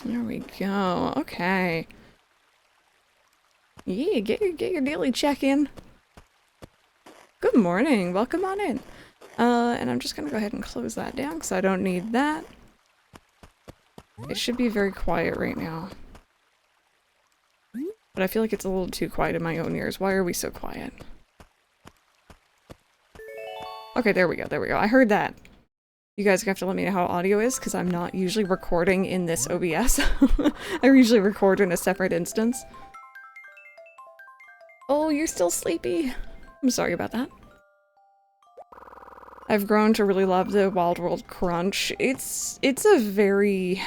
There we go. Okay. Yeah, get your daily check-in. Good morning. Welcome on in. And I'm just gonna go ahead and close that down because I don't need that. It should be very quiet right now. But I feel like it's a little too quiet in my own ears. Why are we so quiet? Okay, there we go, there we go. I heard that. You guys have to let me know how audio is, because I'm not usually recording in this OBS. I usually record in a separate instance. Oh, you're still sleepy. I'm sorry about that. I've grown to really love the Wild World crunch. It is a very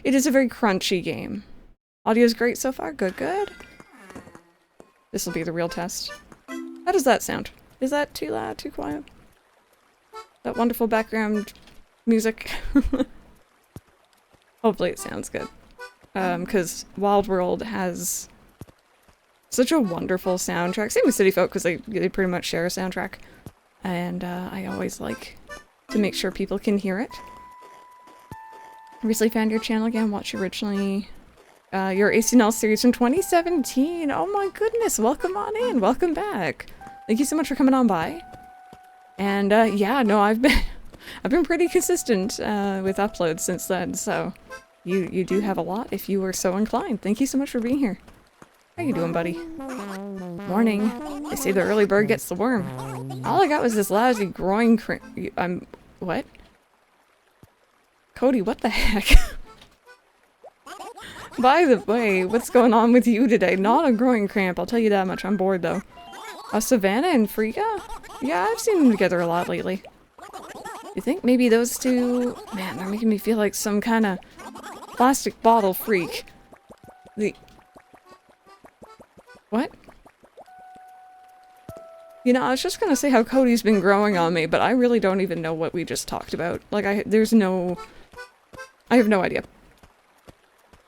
crunchy game. Audio's great so far. Good, good. This will be the real test. How does that sound? Is that too loud, too quiet? That wonderful background music. Hopefully it sounds good. Because Wild World has such a wonderful soundtrack. Same with City Folk, because they pretty much share a soundtrack. And I always like to make sure people can hear it. Recently found your channel again, watched originally your ACNL series from 2017. Oh my goodness, welcome on in, welcome back. Thank you so much for coming on by. And yeah, no, I've been pretty consistent with uploads since then, so you do have a lot if you are so inclined. Thank you so much for being here. How you doing, buddy? Morning. They say the early bird gets the worm. All I got was this lousy groin cramp. What? Cody, what the heck? By the way, what's going on with you today? Not a groin cramp, I'll tell you that much. I'm bored, though. Savannah and Frika? Yeah, I've seen them together a lot lately. You think maybe those two... Man, they're making me feel like some kind of plastic bottle freak. What? You know, I was just gonna say how Cody's been growing on me, but I really don't even know what we just talked about. Like, I have no idea.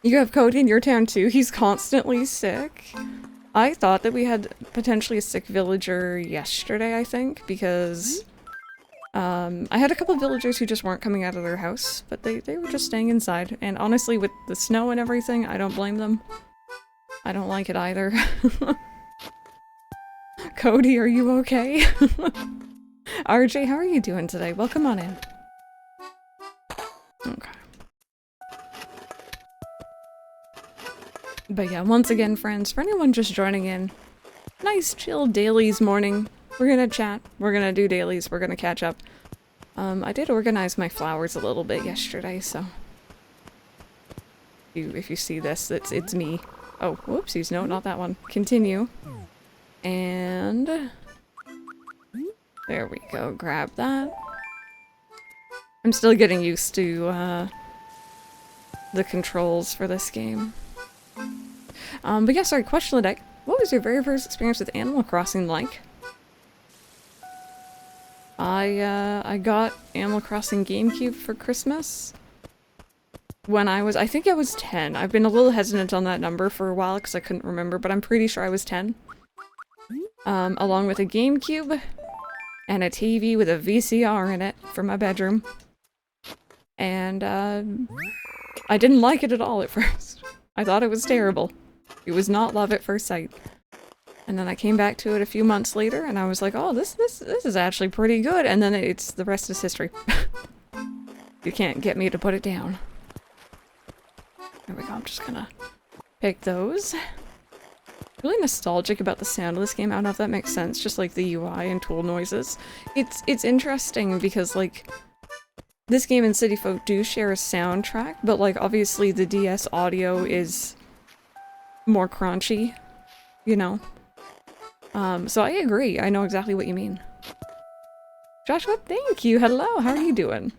You have Cody in your town too? He's constantly sick. I thought that we had potentially a sick villager yesterday, I think, because I had a couple of villagers who just weren't coming out of their house, but they were just staying inside. And honestly, with the snow and everything, I don't blame them. I don't like it either. Cody, are you okay? RJ, how are you doing today? Welcome on in. Okay. But yeah, once again, friends, for anyone just joining in, nice chill dailies morning. We're gonna chat, we're gonna do dailies, we're gonna catch up. I did organize my flowers a little bit yesterday, so if you see this, it's me. Oh, whoopsies, no, not that one. Continue. And there we go, grab that. I'm still getting used to the controls for this game. But yeah, sorry, question of the day. What was your very first experience with Animal Crossing like? I got Animal Crossing GameCube for Christmas when I think I was 10. I've been a little hesitant on that number for a while because I couldn't remember, but I'm pretty sure I was 10. Along with a GameCube and a TV with a VCR in it for my bedroom. And I didn't like it at all at first. I thought it was terrible. It was not love at first sight. And then I came back to it a few months later and I was like, oh, this is actually pretty good. And then the rest is history. You can't get me to put it down. There we go, I'm just gonna pick those. Really nostalgic about the sound of this game. I don't know if that makes sense, just like the UI and tool noises. It's interesting because like this game and City Folk do share a soundtrack, but like obviously the DS audio is more crunchy, you know? So I agree. I know exactly what you mean. Joshua, thank you. Hello, how are you doing?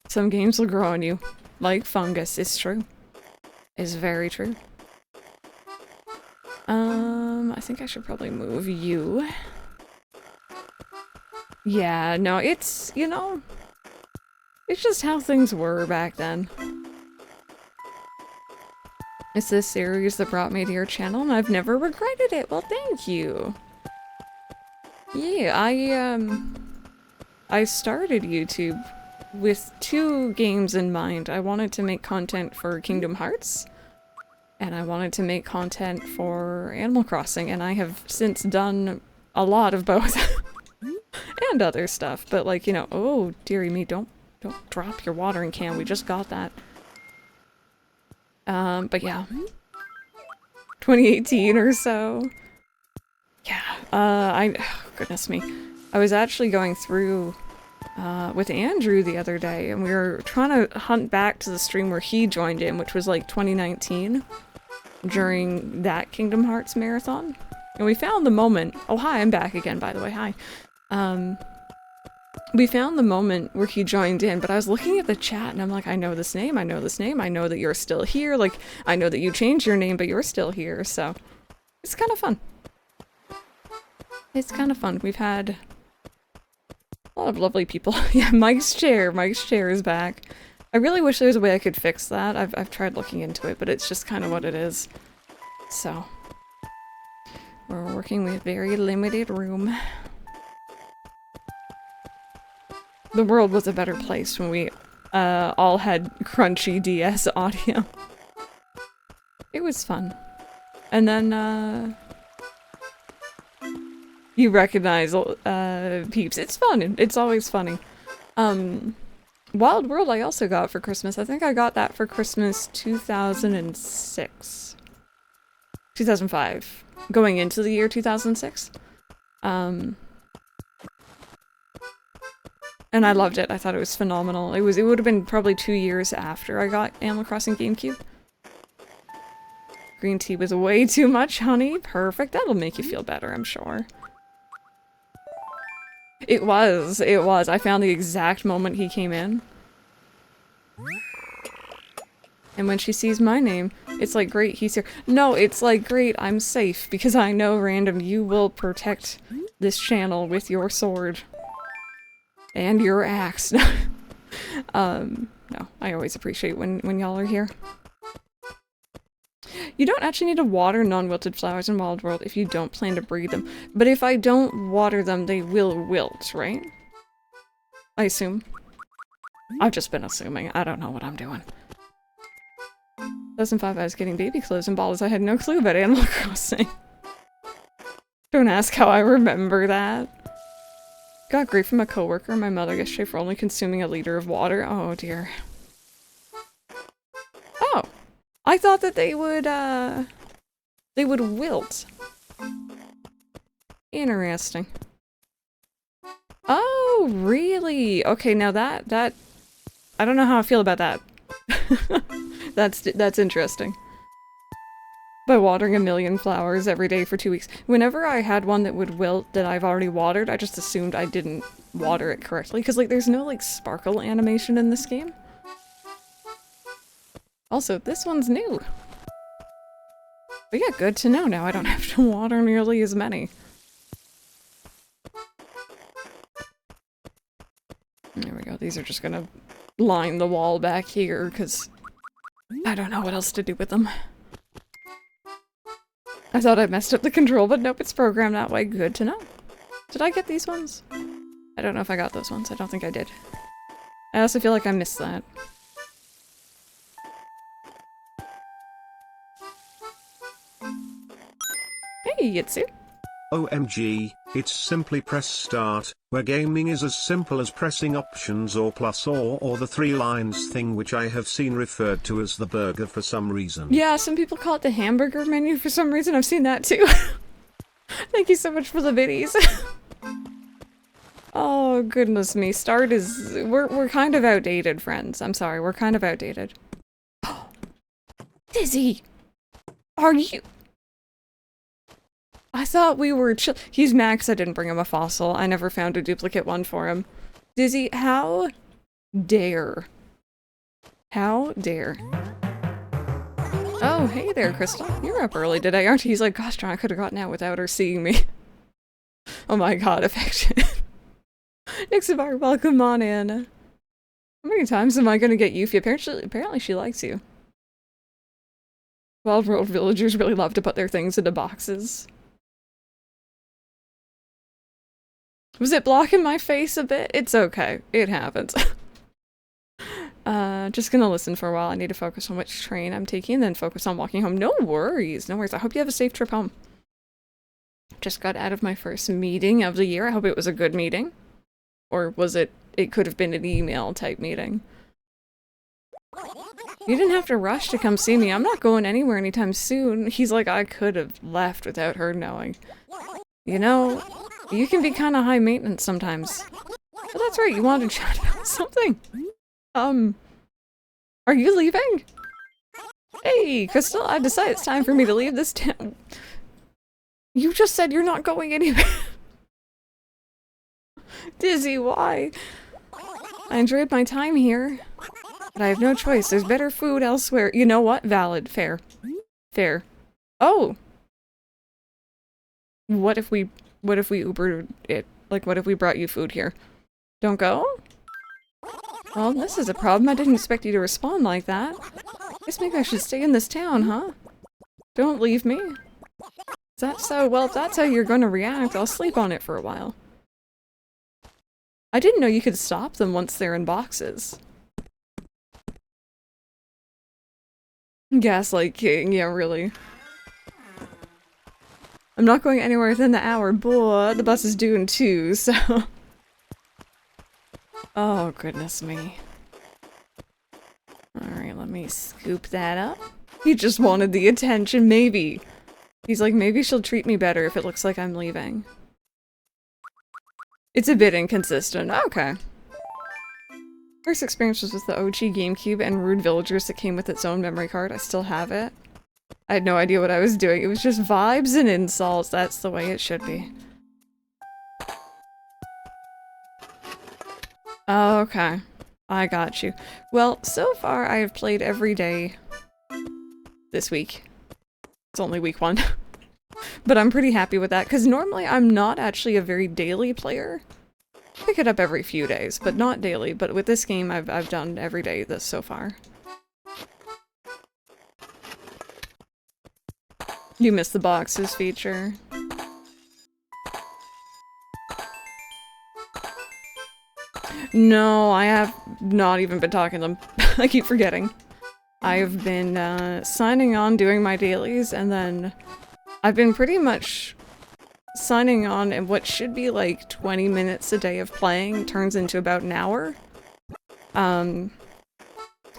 Some games will grow on you. Like fungus. It's true. It's very true. I think I should probably move you. Yeah, no, it's, you know, it's just how things were back then. It's this series that brought me to your channel, and I've never regretted it. Well, thank you. Yeah, I started YouTube with two games in mind. I wanted to make content for Kingdom Hearts, and I wanted to make content for Animal Crossing, and I have since done a lot of both. And other stuff, but like, you know, oh, dearie me, don't drop your watering can, we just got that. But yeah. 2018 or so. Yeah, oh, goodness me. I was actually going through, with Andrew the other day, and we were trying to hunt back to the stream where he joined in, which was like 2019, during that Kingdom Hearts marathon. And we found the moment— oh hi, I'm back again, by the way, hi. We found the moment where he joined in, but I was looking at the chat and I'm like, I know this name, I know this name, I know that you're still here, like, I know that you changed your name, but you're still here, so it's kind of fun. It's kind of fun. We've had a lot of lovely people. Yeah, Mike's chair is back. I really wish there was a way I could fix that. I've tried looking into it, but it's just kind of what it is. So, we're working with very limited room. The world was a better place when we all had crunchy DS audio. It was fun. And then, you recognize peeps. It's fun. It's always funny. Wild World I also got for Christmas. I think I got that for Christmas 2006. 2005. Going into the year 2006. And I loved it. I thought it was phenomenal. It would have been probably 2 years after I got Animal Crossing GameCube. Green tea was way too much honey. Perfect. That'll make you feel better, I'm sure. It was. I found the exact moment he came in. And when she sees my name, it's like, great, he's here. No, it's like, great, I'm safe, because I know, Random, you will protect this channel with your sword. And your axe. No, I always appreciate when y'all are here. You don't actually need to water non-wilted flowers in Wild World if you don't plan to breed them. But if I don't water them, they will wilt, right? I assume. I've just been assuming. I don't know what I'm doing. 2005, I was getting baby clothes and balls. I had no clue about Animal Crossing. Don't ask how I remember that. Got grief from a coworker and my mother yesterday for only consuming a liter of water. Oh dear. Oh! I thought that they would wilt. Interesting. Oh, really? Okay, now that I don't know how I feel about that. That's interesting. By watering 1,000,000 flowers every day for 2 weeks. Whenever I had one that would wilt that I've already watered, I just assumed I didn't water it correctly. Because, like, there's no, like, sparkle animation in this game. Also, this one's new. But yeah, good to know now. I don't have to water nearly as many. There we go. These are just gonna line the wall back here, because I don't know what else to do with them. I thought I messed up the control, but nope, it's programmed that way. Good to know. Did I get these ones? I don't know if I got those ones. I don't think I did. I also feel like I missed that. Hey, Yitsu. OMG, it's SimplyPressStart, where gaming is as simple as pressing options or plus or the 3 lines thing, which I have seen referred to as the burger for some reason. Yeah, some people call it the hamburger menu for some reason. I've seen that too. Thank you so much for the biddies. Oh, goodness me. Start is... We're kind of outdated, friends. I'm sorry, we're kind of outdated. Dizzy! Are you... I thought we were chill- He's Max, I didn't bring him a fossil. I never found a duplicate one for him. Dizzy, how dare? How dare? Oh, hey there, Crystal. You're up early today, aren't you? He's like, gosh, John, I could have gotten out without her seeing me. Oh my god, affection. Nixibar, welcome on in. How many times am I gonna get Yuffie? Apparently she likes you. Wild World villagers really love to put their things into boxes. Was it blocking my face a bit? It's okay. It happens. just gonna listen for a while. I need to focus on which train I'm taking and then focus on walking home. No worries, no worries. I hope you have a safe trip home. Just got out of my first meeting of the year. I hope it was a good meeting. Or was it could have been an email type meeting. You didn't have to rush to come see me. I'm not going anywhere anytime soon. He's like, I could have left without her knowing. You know, you can be kind of high maintenance sometimes. But that's right, you wanted to chat about something. Are you leaving? Hey, Crystal, I decided it's time for me to leave this town. You just said you're not going anywhere. Dizzy, why? I enjoyed my time here, but I have no choice. There's better food elsewhere. You know what? Valid. Fair. Fair. Oh! What if we Ubered it? Like, what if we brought you food here? Don't go? Well, this is a problem. I didn't expect you to respond like that. Guess maybe I should stay in this town, huh? Don't leave me. Is that so? Well, if that's how you're gonna react, I'll sleep on it for a while. I didn't know you could stop them once they're in boxes. Gaslight King, yeah, really. I'm not going anywhere within the hour, but the bus is due in 2, so... Oh, goodness me. Alright, let me scoop that up. He just wanted the attention, maybe. He's like, maybe she'll treat me better if it looks like I'm leaving. It's a bit inconsistent. Okay. First experience was with the OG GameCube and Rude Villagers that came with its own memory card. I still have it. I had no idea what I was doing. It was just vibes and insults. That's the way it should be. Okay. I got you. Well, so far I have played every day this week. It's only week 1. But I'm pretty happy with that, because normally I'm not actually a very daily player. Pick it up every few days, but not daily. But with this game, I've done every day this so far. You missed the boxes feature. No, I have not even been talking to them. I keep forgetting. I've been signing on, doing my dailies, and then I've been pretty much signing on, and what should be like 20 minutes a day of playing turns into about an hour.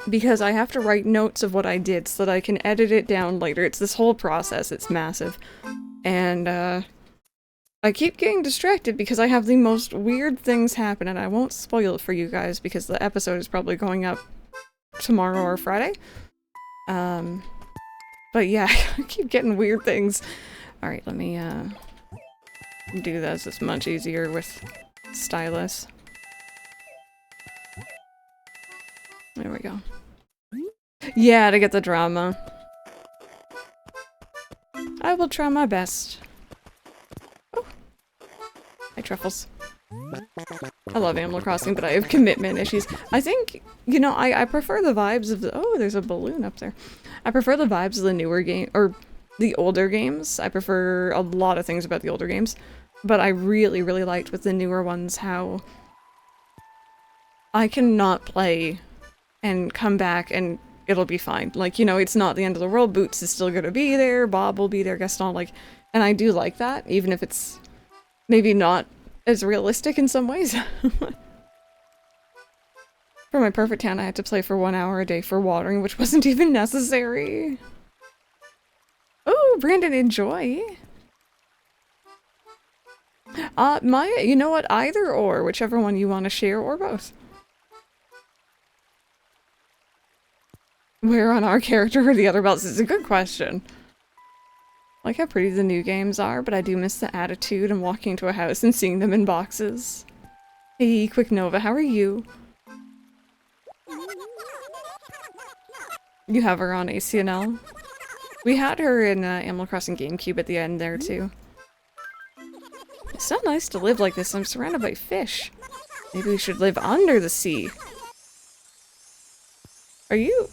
Because I have to write notes of what I did so that I can edit it down later. It's this whole process, it's massive. And I keep getting distracted because I have the most weird things happen, and I won't spoil it for you guys because the episode is probably going up tomorrow or Friday. But yeah, I keep getting weird things. Alright, let me do this. It's much easier with stylus. There we go. Yeah, to get the drama. I will try my best. Oh. Hi, Truffles. I love Animal Crossing, but I have commitment issues. I think, you know, I prefer the vibes of the— oh, there's a balloon up there. I prefer the vibes of the newer game, or the older games. I prefer a lot of things about the older games. But I really, really liked with the newer ones how I can not play and come back and it'll be fine. Like, you know, it's not the end of the world. Boots is still gonna be there, Bob will be there, Gaston, like, and I do like that, even if it's maybe not as realistic in some ways. For my perfect tan, I had to play for 1 hour a day for watering, which wasn't even necessary. Oh, Brandon, enjoy. Maya, you know what? Either or, whichever one you want to share, or both. Where on our character or the other belts is a good question. I like how pretty the new games are, but I do miss the attitude and walking into a house and seeing them in boxes. Hey, Quick Nova, how are you? You have her on ACNL? We had her in Animal Crossing GameCube at the end there, too. It's so nice to live like this. I'm surrounded by fish. Maybe we should live under the sea. Are you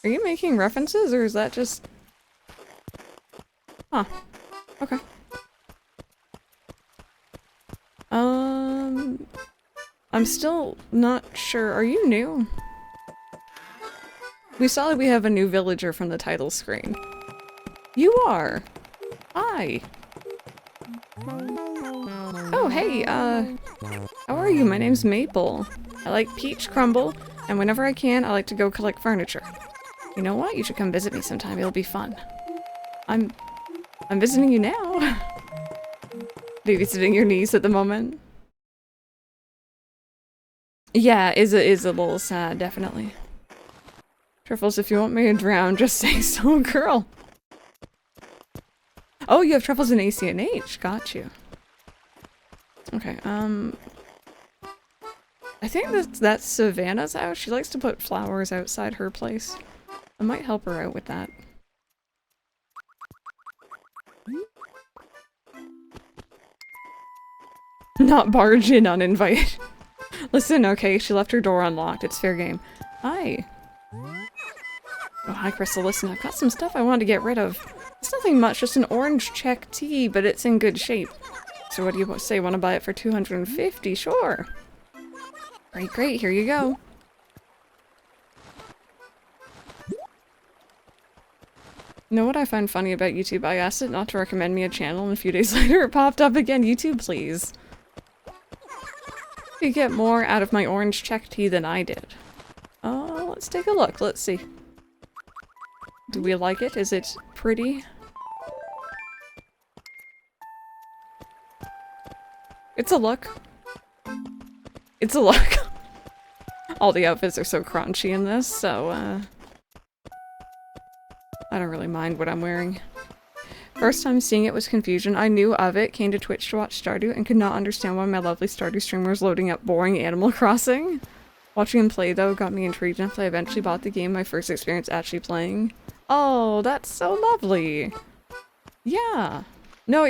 making references, or is that just... Huh. Okay. I'm still not sure. Are you new? We saw that we have a new villager from the title screen. You are! Hi! Oh, hey, how are you? My name's Maple. I like peach crumble, and whenever I can, I like to go collect furniture. You know what? You should come visit me sometime. It'll be fun. I'm visiting you now. Babysitting your niece at the moment. Yeah, is a little sad, definitely. Truffles, if you want me to drown, just say so, girl. Oh, you have truffles in ACNH. Got you. Okay, I think that's Savannah's house. She likes to put flowers outside her place. I might help her out with that. Not barge in uninvited. Listen, okay, she left her door unlocked. It's fair game. Hi. Oh, hi, Crystal. Listen, I've got some stuff I wanted to get rid of. It's nothing much, just an orange check tea, but it's in good shape. So what do you say? Want to buy it for 250? Sure. Great, great. Here you go. You know what I find funny about YouTube? I asked it not to recommend me a channel, and a few days later it popped up again. YouTube, please. You get more out of my orange check tea than I did. Let's take a look. Let's see. Do we like it? Is it pretty? It's a look. It's a look. All the outfits are so crunchy in this, so, I don't really mind what I'm wearing. First time seeing it was confusion. I knew of it, came to Twitch to watch Stardew, and could not understand why my lovely Stardew streamer was loading up boring Animal Crossing. Watching him play, though, got me intrigued enough that I eventually bought the game, my first experience actually playing. Oh, that's so lovely. Yeah. No,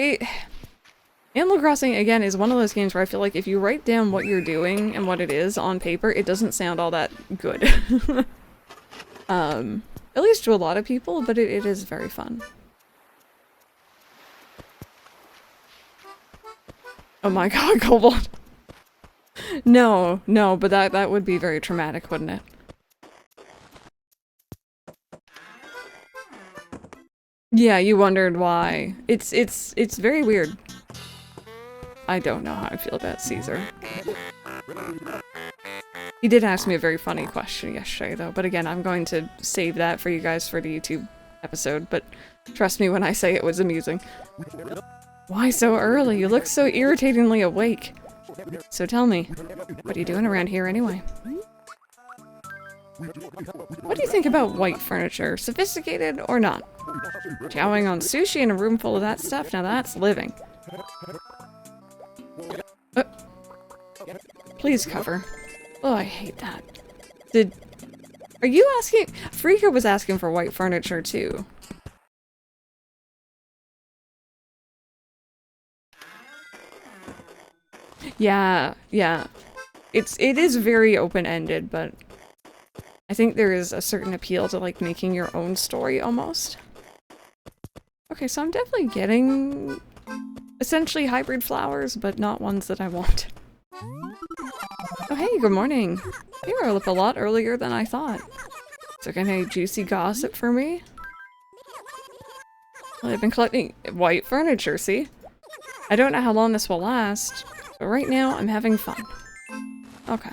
Animal Crossing, again, is one of those games where I feel like if you write down what you're doing and what it is on paper, it doesn't sound all that good. At least to a lot of people, but it is very fun. Oh my god, Kobold. No, but that would be very traumatic, wouldn't it? Yeah, you wondered why. It's very weird. I don't know how I feel about Caesar. He did ask me a very funny question yesterday, though, but again, I'm going to save that for you guys for the YouTube episode, but trust me when I say it was amusing. Why so early? You look so irritatingly awake. So tell me, what are you doing around here anyway? What do you think about white furniture? Sophisticated or not? Chowing on sushi in a room full of that stuff? Now that's living. Please cover. Oh, I hate that. Are you asking? Freaker was asking for white furniture too. Yeah. It is very open-ended, but I think there is a certain appeal to like making your own story almost. Okay, so I'm definitely getting essentially hybrid flowers, but not ones that I want. Oh hey, good morning. You were up a lot earlier than I thought. So got any juicy gossip for me? Well, I've been collecting white furniture, see? I don't know how long this will last, but right now I'm having fun. Okay.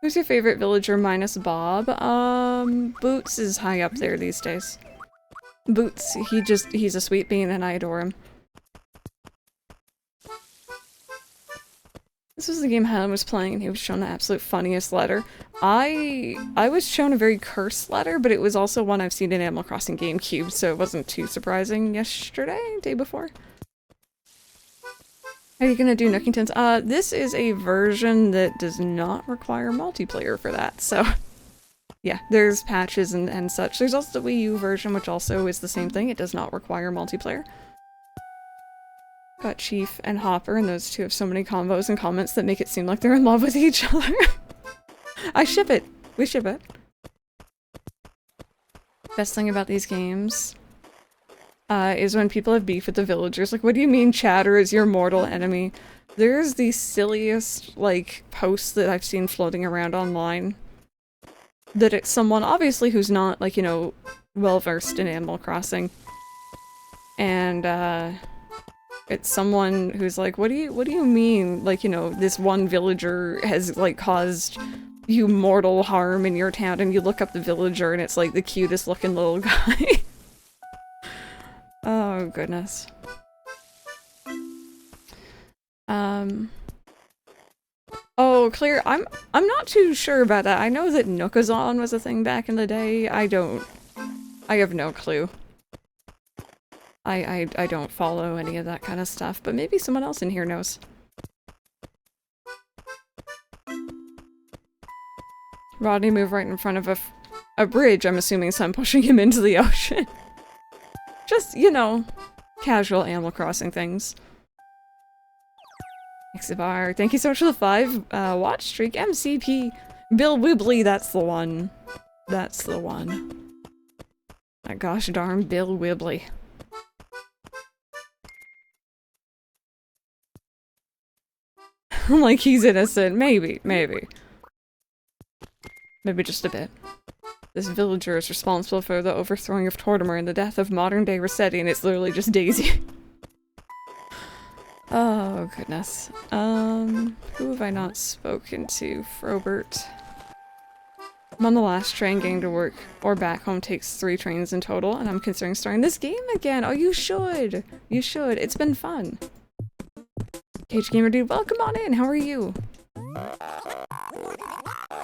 Who's your favorite villager minus Bob? Boots is high up there these days. Boots, he's a sweet bean and I adore him. This was the game Helen was playing and he was shown the absolute funniest letter. I was shown a very cursed letter, but it was also one I've seen in Animal Crossing GameCube, so it wasn't too surprising yesterday, day before. How are you gonna do Nookingtons? This is a version that does not require multiplayer for that, so yeah, there's patches and such. There's also the Wii U version, which also is the same thing. It does not require multiplayer. Got Chief and Hopper, and those two have so many combos and comments that make it seem like they're in love with each other. I ship it. We ship it. Best thing about these games is when people have beef with the villagers. Like, what do you mean Chatter is your mortal enemy? There's the silliest, like, posts that I've seen floating around online. that it's someone, obviously, who's not, like, you know, well-versed in Animal Crossing. And, it's someone who's like, what do you mean? Like, you know, this one villager has, like, caused you mortal harm in your town, and you look up the villager and it's, like, the cutest looking little guy. Oh, goodness. Oh, Claire, I'm not too sure about that. I know that Nookazon was a thing back in the day. I have no clue. I don't follow any of that kind of stuff, but maybe someone else in here knows. Rodney moved right in front of a bridge, I'm assuming, so I'm pushing him into the ocean. Just, you know, casual Animal Crossing things. Xibar, thank you so much for the 5 watch streak. MCP, Bill Wibbly, that's the one. That's the one. That gosh darn Bill Wibbly. Like he's innocent. Maybe. Maybe just a bit. This villager is responsible for the overthrowing of Tortimer and the death of modern-day Rossetti, and it's literally just Daisy. Oh, goodness. Who have I not spoken to? Frobert. I'm on the last train getting to work or back home takes 3 trains in total, and I'm considering starting this game again. Oh, you should! You should. It's been fun. Cage Gamer Dude, welcome on in. How are you?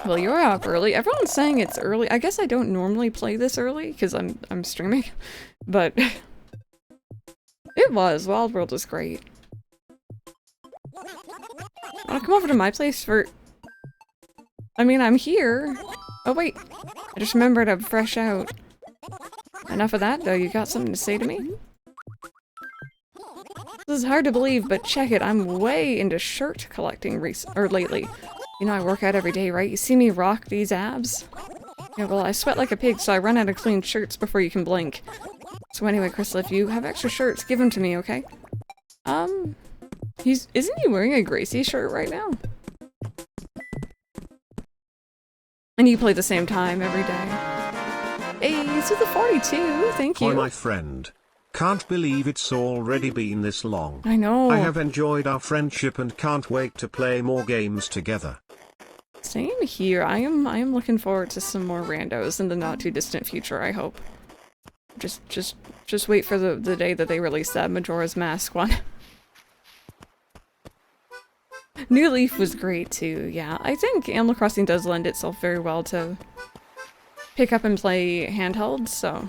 Well, you're up early. Everyone's saying it's early. I guess I don't normally play this early because I'm streaming, but it was. Wild World was great. Wanna come over to my place for... I mean, I'm here. Oh, wait. I just remembered I'm fresh out. Enough of that, though. You got something to say to me? This is hard to believe, but check it. I'm way into shirt collecting lately. You know I work out every day, right? You see me rock these abs? Yeah, well, I sweat like a pig, so I run out of clean shirts before you can blink. So anyway, Crystal, if you have extra shirts, give them to me, okay? Isn't he wearing a Gracie shirt right now? And you play the same time every day. Hey, so the 42, thank you. Hi, my friend. Can't believe it's already been this long. I know. I have enjoyed our friendship and can't wait to play more games together. Same here. I am looking forward to some more randos in the not too distant future, I hope. Just wait for the day that they release that Majora's Mask one. New Leaf was great too, yeah. I think Animal Crossing does lend itself very well to pick up and play handheld, so...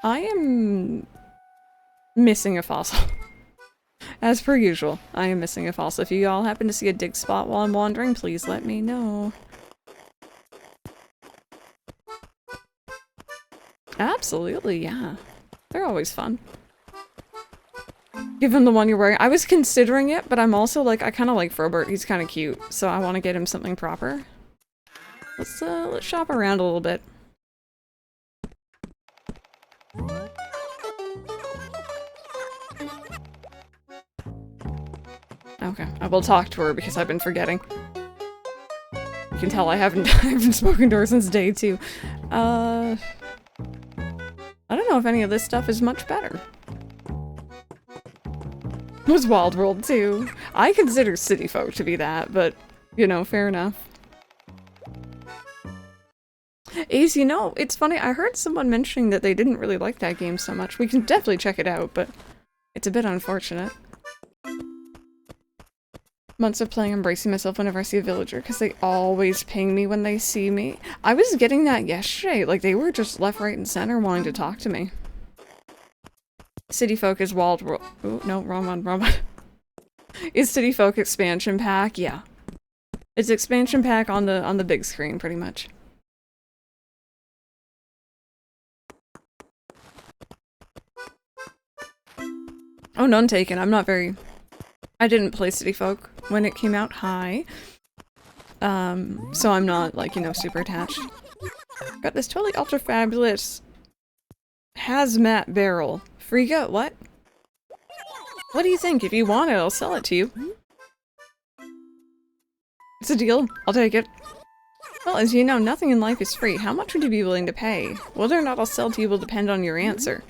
I am missing a fossil. As per usual, I am missing a fossil. If you all happen to see a dig spot while I'm wandering, please let me know. Absolutely, yeah. They're always fun. Give him the one you're wearing. I was considering it, but I'm also like, I kind of like Frobert. He's kind of cute, so I want to get him something proper. Let's shop around a little bit. Okay, I will talk to her because I've been forgetting. You can tell I haven't spoken to her since day 2. I don't know if any of this stuff is much better. It was Wild World too. I consider City Folk to be that, but, you know, fair enough. Ace, you know, it's funny, I heard someone mentioning that they didn't really like that game so much. We can definitely check it out, but it's a bit unfortunate. Months of playing, I'm bracing myself whenever I see a villager, because they always ping me when they see me. I was getting that yesterday, like they were just left, right, and center wanting to talk to me. City Folk is Wild World. Ooh, no, wrong one. Is City Folk expansion pack? Yeah. It's expansion pack on the big screen, pretty much. Oh, none taken. I didn't play City Folk when it came out. Hi. So I'm not, like, you know, super attached. Got this totally ultra fabulous hazmat barrel. Friga, what? What do you think? If you want it, I'll sell it to you. It's a deal. I'll take it. Well, as you know, nothing in life is free. How much would you be willing to pay? Whether or not I'll sell to you will depend on your answer.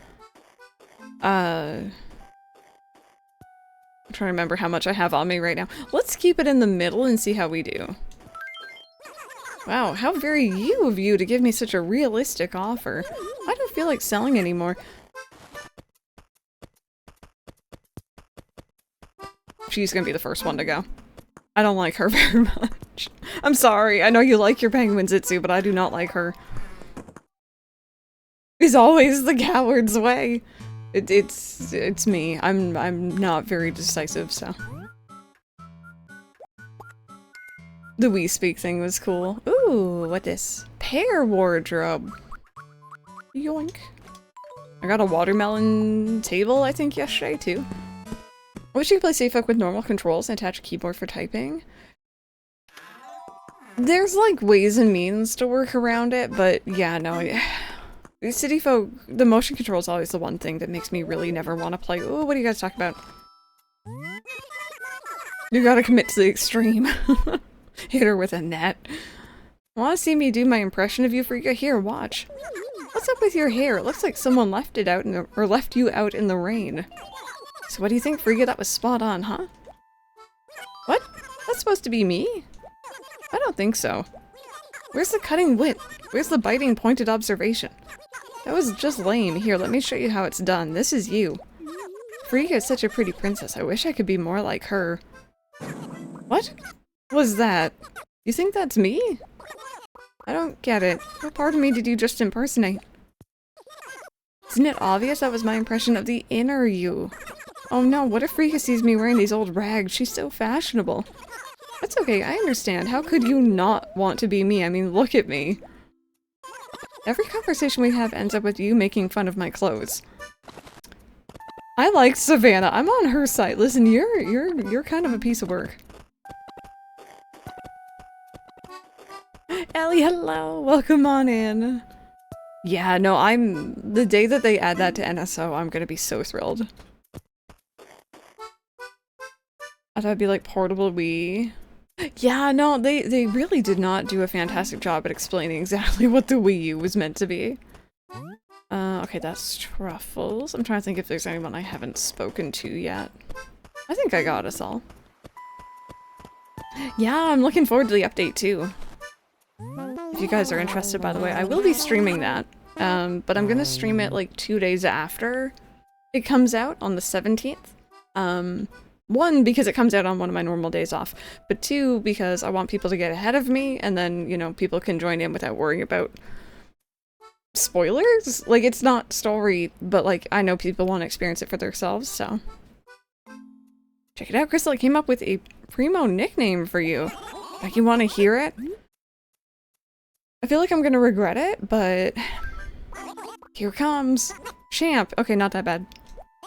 I'm trying to remember how much I have on me right now. Let's keep it in the middle and see how we do. Wow, how very you of you to give me such a realistic offer. I don't feel like selling anymore. She's gonna be the first one to go. I don't like her very much. I'm sorry, I know you like your penguin Zitsu, but I do not like her. It's always the coward's way. It's me. I'm not very decisive, so. The We Speak thing was cool. Ooh, what this? Pear wardrobe. Yoink. I got a watermelon table, I think, yesterday, too. I wish you could play Safe Folk with normal controls and attach a keyboard for typing. There's, like, ways and means to work around it, but yeah, no. City Folk, the motion control is always the one thing that makes me really never want to play. Ooh, what do you guys talk about? You gotta commit to the extreme. Hit her with a net. Want to see me do my impression of you, Frika? Here, watch. What's up with your hair? It looks like someone left it out in the, or left you out in the rain. So what do you think, Frika? That was spot on, huh? What? That's supposed to be me? I don't think so. Where's the cutting wit? Where's the biting pointed observation? That was just lame. Here, let me show you how it's done. This is you. Frika is such a pretty princess. I wish I could be more like her. What was that? You think that's me? I don't get it. What part of me did you just impersonate? Isn't it obvious that was my impression of the inner you? Oh no, what if Frika sees me wearing these old rags? She's so fashionable. That's okay, I understand. How could you not want to be me? I mean, look at me. Every conversation we have ends up with you making fun of my clothes. I like Savannah. I'm on her side. Listen, you're kind of a piece of work. Ellie, hello! Welcome on in. Yeah, no, the day that they add that to NSO, I'm gonna be so thrilled. I thought it'd be like portable Wii. Yeah, no, they really did not do a fantastic job at explaining exactly what the Wii U was meant to be. Okay, that's Truffles. I'm trying to think if there's anyone I haven't spoken to yet. I think I got us all. Yeah, I'm looking forward to the update too. If you guys are interested, by the way, I will be streaming that. But I'm gonna stream it like 2 days after it comes out on the 17th. One, because it comes out on one of my normal days off, but two, because I want people to get ahead of me, and then, you know, people can join in without worrying about spoilers. Like, it's not story, but, like, I know people want to experience it for themselves, so. Check it out, Crystal, I came up with a primo nickname for you. Like, you want to hear it? I feel like I'm gonna regret it, but here it comes. Champ. Okay, not that bad.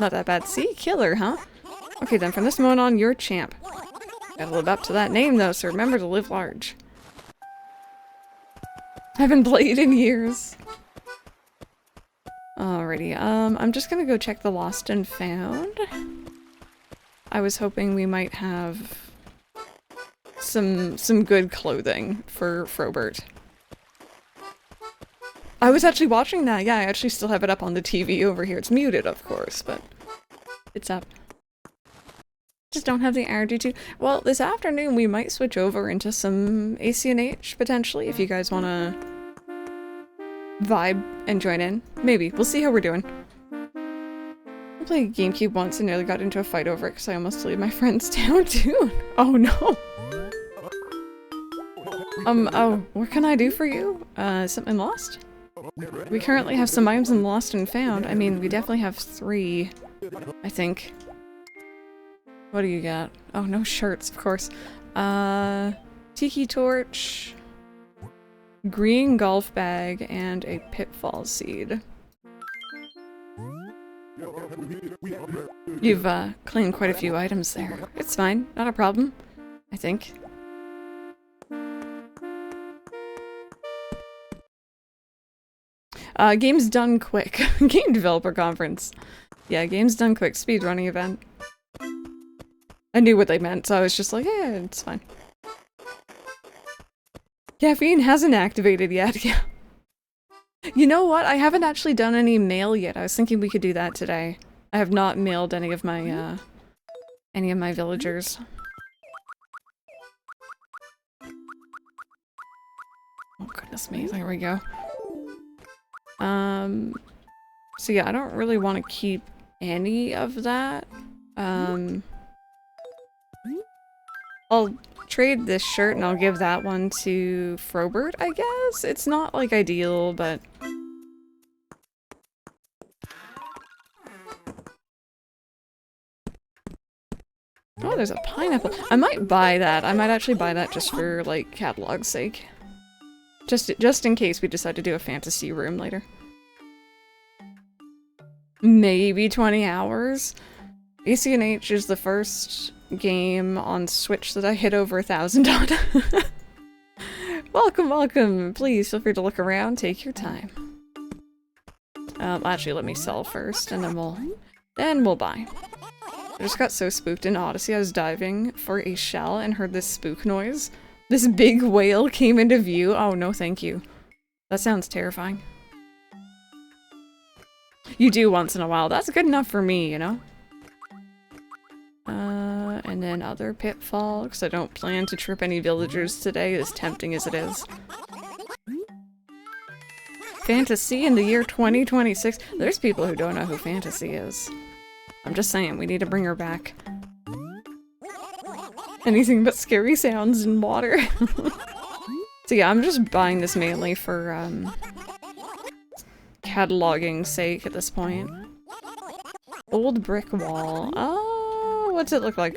Not that bad. See? Killer, huh? Okay then, from this moment on, you're champ. Gotta live up to that name though, so remember to live large. I haven't played in years. Alrighty, I'm just gonna go check the lost and found. I was hoping we might have some good clothing for Frobert. I was actually watching that, yeah, I actually still have it up on the TV over here. It's muted, of course, but it's up. Just don't have the energy to. Well, this afternoon we might switch over into some ACNH, potentially, if you guys want to vibe and join in. Maybe. We'll see how we're doing. I played GameCube once and nearly got into a fight over it because I almost deleted my friend's town too. Oh no! Oh, what can I do for you? Something lost? We currently have some items in lost and found. I mean, we definitely have 3, I think. What do you got? Oh, no shirts, of course. Tiki torch, green golf bag, and a pitfall seed. You've, claimed quite a few items there. It's fine, not a problem, I think. Games done quick. Game developer conference. Yeah, games done quick. Speedrunning event. I knew what they meant, so I was just like, yeah, it's fine. Caffeine hasn't activated yet. Yeah. You know what? I haven't actually done any mail yet. I was thinking we could do that today. I have not mailed any of my villagers. Oh goodness me, there we go. So yeah, I don't really want to keep any of that. I'll trade this shirt and I'll give that one to Frobert, I guess? It's not, like, ideal, but... Oh, there's a pineapple. I might buy that. I might actually buy that just for, like, catalog's sake. Just in case we decide to do a Fanta-C room later. Maybe 20 hours? ACNH is the first game on Switch that I hit over 1,000 on. Welcome, welcome. Please feel free to look around. Take your time. Actually, let me sell first, and then we'll buy. I just got so spooked in Odyssey. I was diving for a shell and heard this spook noise. This big whale came into view. Oh, no thank you. That sounds terrifying. You do once in a while. That's good enough for me, you know? And then other pitfall, because I don't plan to trip any villagers today, as tempting as it is. Fanta-C in the year 2026. There's people who don't know who Fanta-C is. I'm just saying, we need to bring her back. Anything but scary sounds and water. So yeah, I'm just buying this mainly for, cataloging sake at this point. Old brick wall. Oh, what's it look like?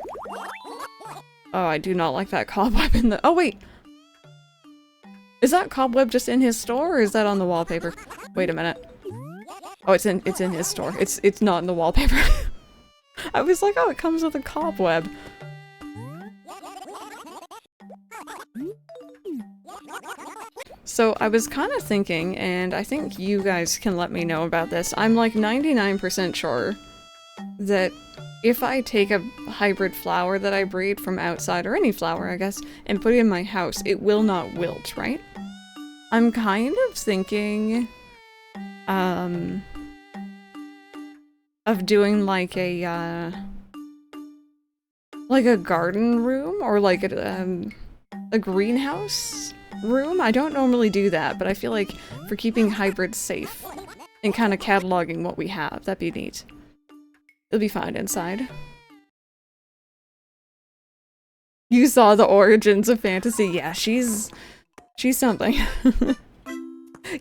Oh, I do not like that cobweb in the- oh wait! Is that cobweb just in his store, or is that on the wallpaper? Wait a minute. Oh, it's in his store. It's not in the wallpaper. I was like, oh, it comes with a cobweb. So I was kind of thinking, and I think you guys can let me know about this, I'm like 99% sure that if I take a hybrid flower that I breed from outside, or any flower I guess, and put it in my house, it will not wilt, right? I'm kind of thinking of doing like a garden room, or like a greenhouse room. I don't normally do that, but I feel like for keeping hybrids safe and kind of cataloging what we have, that'd be neat. It'll be fine inside. You saw the origins of Fantasy. Yeah, she's something.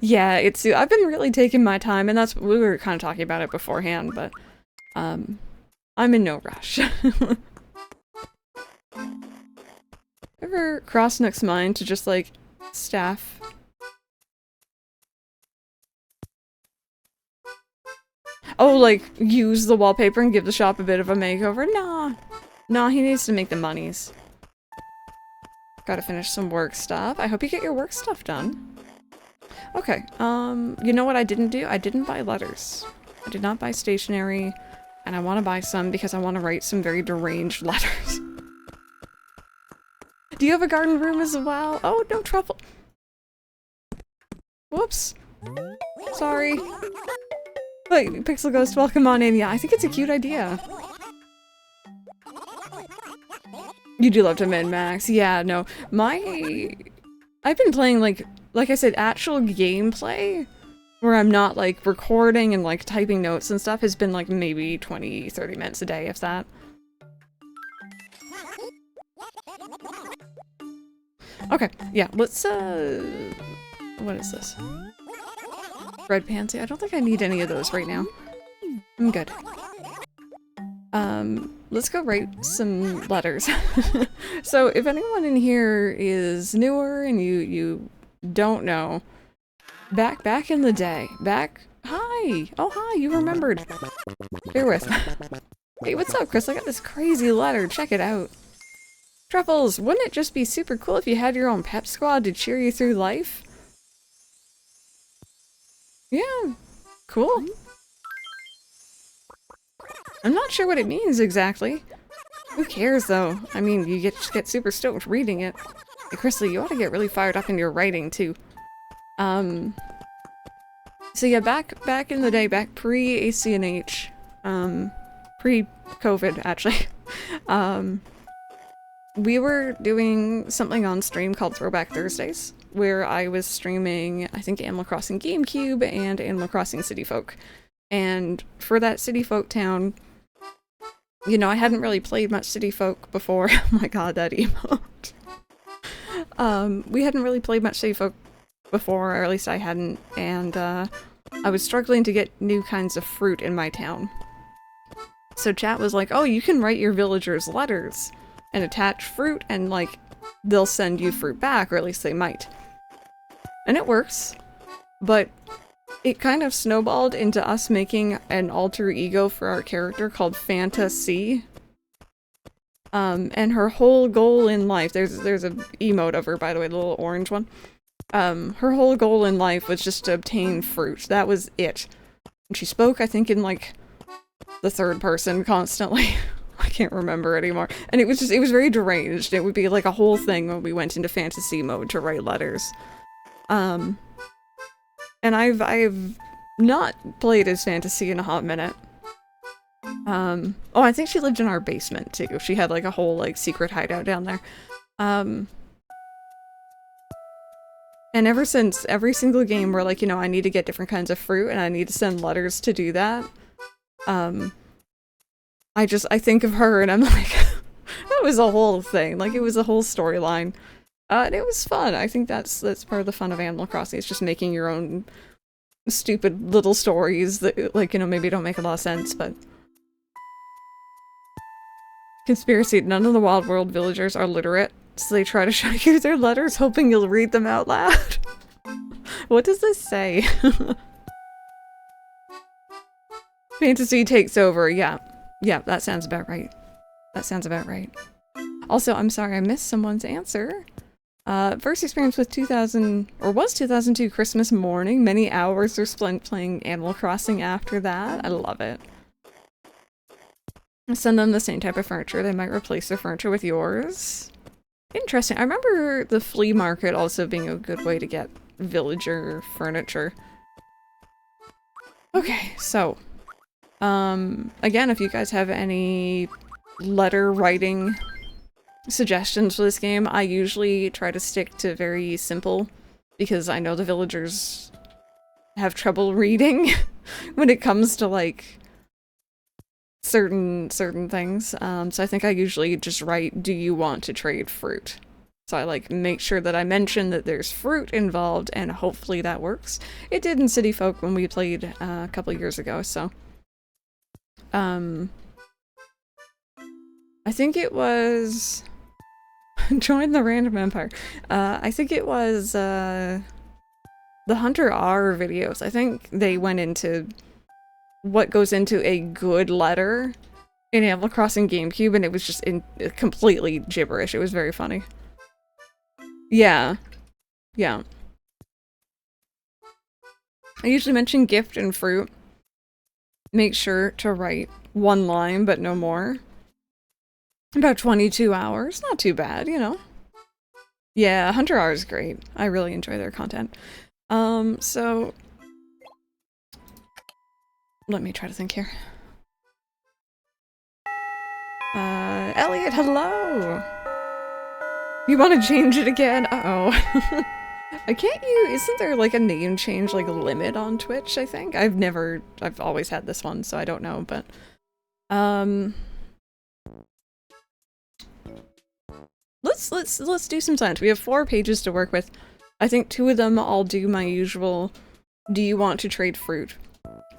Yeah, I've been really taking my time, and we were kind of talking about it beforehand, but I'm in no rush. Ever cross Nook's mind to just like staff? Oh, like use the wallpaper and give the shop a bit of a makeover? Nah, he needs to make the monies. Gotta finish some work stuff. I hope you get your work stuff done. Okay, you know what I didn't do? I didn't buy letters. I did not buy stationery, and I want to buy some because I want to write some very deranged letters. Do you have a garden room as well? Oh, no trouble. Whoops. Sorry. Wait, Pixel Ghost, welcome on in. Yeah, I think it's a cute idea. You do love to min-max. Yeah, no. I've been playing, like I said, actual gameplay, where I'm not, like, recording and, like, typing notes and stuff, has been, like, maybe 20-30 minutes a day, if that. Okay, yeah, let's, what is this? Red pansy? I don't think I need any of those right now. I'm good. Let's go write some letters. So, if anyone in here is newer and you don't know, back in the day, hi! Oh, hi, you remembered. Bear with. Hey, what's up, Chris? I got this crazy letter. Check it out. Truffles, wouldn't it just be super cool if you had your own pep squad to cheer you through life? Yeah, cool. I'm not sure what it means exactly. Who cares though? I mean, you just get super stoked reading it. Hey, Chrisley, you ought to get really fired up in your writing, too. So yeah, back in the day, back pre-ACNH, pre-COVID, actually, we were doing something on stream called Throwback Thursdays, where I was streaming, I think, Animal Crossing GameCube and Animal Crossing City Folk. And for that City Folk town, you know, I hadn't really played much City Folk before. Oh my god, that emote. We hadn't really played much City Folk before, or at least I hadn't, and I was struggling to get new kinds of fruit in my town. So chat was like, oh, you can write your villagers letters and attach fruit, and like, they'll send you fruit back, or at least they might. And it works, but it kind of snowballed into us making an alter ego for our character called Fanta-C. And her whole goal in life, there's a emote of her, by the way, the little orange one. Her whole goal in life was just to obtain fruit. That was it. And she spoke, I think, in like the third person constantly. I can't remember anymore. And it was very deranged. It would be like a whole thing when we went into fantasy mode to write letters. And I've not played as Fantasy in a hot minute. Oh, I think she lived in our basement too. She had like a whole like secret hideout down there. And ever since, every single game where like, you know, I need to get different kinds of fruit and I need to send letters to do that, I think of her and I'm like, that was a whole thing. Like, it was a whole storyline. And it was fun. I think that's part of the fun of Animal Crossing. It's just making your own stupid little stories that, like, you know, maybe don't make a lot of sense, but... Conspiracy. None of the Wild World villagers are literate, so they try to show you their letters hoping you'll read them out loud. What does this say? Fantasy takes over, yeah. Yeah, that sounds about right. That sounds about right. Also, I'm sorry I missed someone's answer. First experience with 2002 Christmas morning. Many hours were spent playing Animal Crossing after that. I love it. Send them the same type of furniture. They might replace their furniture with yours. Interesting. I remember the flea market also being a good way to get villager furniture. Okay, so. Again, if you guys have any letter writing suggestions for this game, I usually try to stick to very simple, because I know the villagers have trouble reading when it comes to like certain things. So I think I usually just write, do you want to trade fruit? So I like make sure that I mention that there's fruit involved, and hopefully that works. It did in City Folk when we played a couple years ago, so I think it was join the random empire. I think it was the Hunter R videos. I think they went into what goes into a good letter in Animal Crossing GameCube, and it was just completely gibberish. It was very funny. Yeah. Yeah. I usually mention gift and fruit. Make sure to write one line, but no more. About 22 hours. Not too bad, you know. Yeah, Hunter R is great. I really enjoy their content. So... let me try to think here. Elliot, hello! You want to change it again? Uh-oh. Isn't there like a name change, like, limit on Twitch, I think? I've always had this one, so I don't know, but... Let's do some science. We have 4 pages to work with. I think 2 of them I'll do my usual, do you want to trade fruit?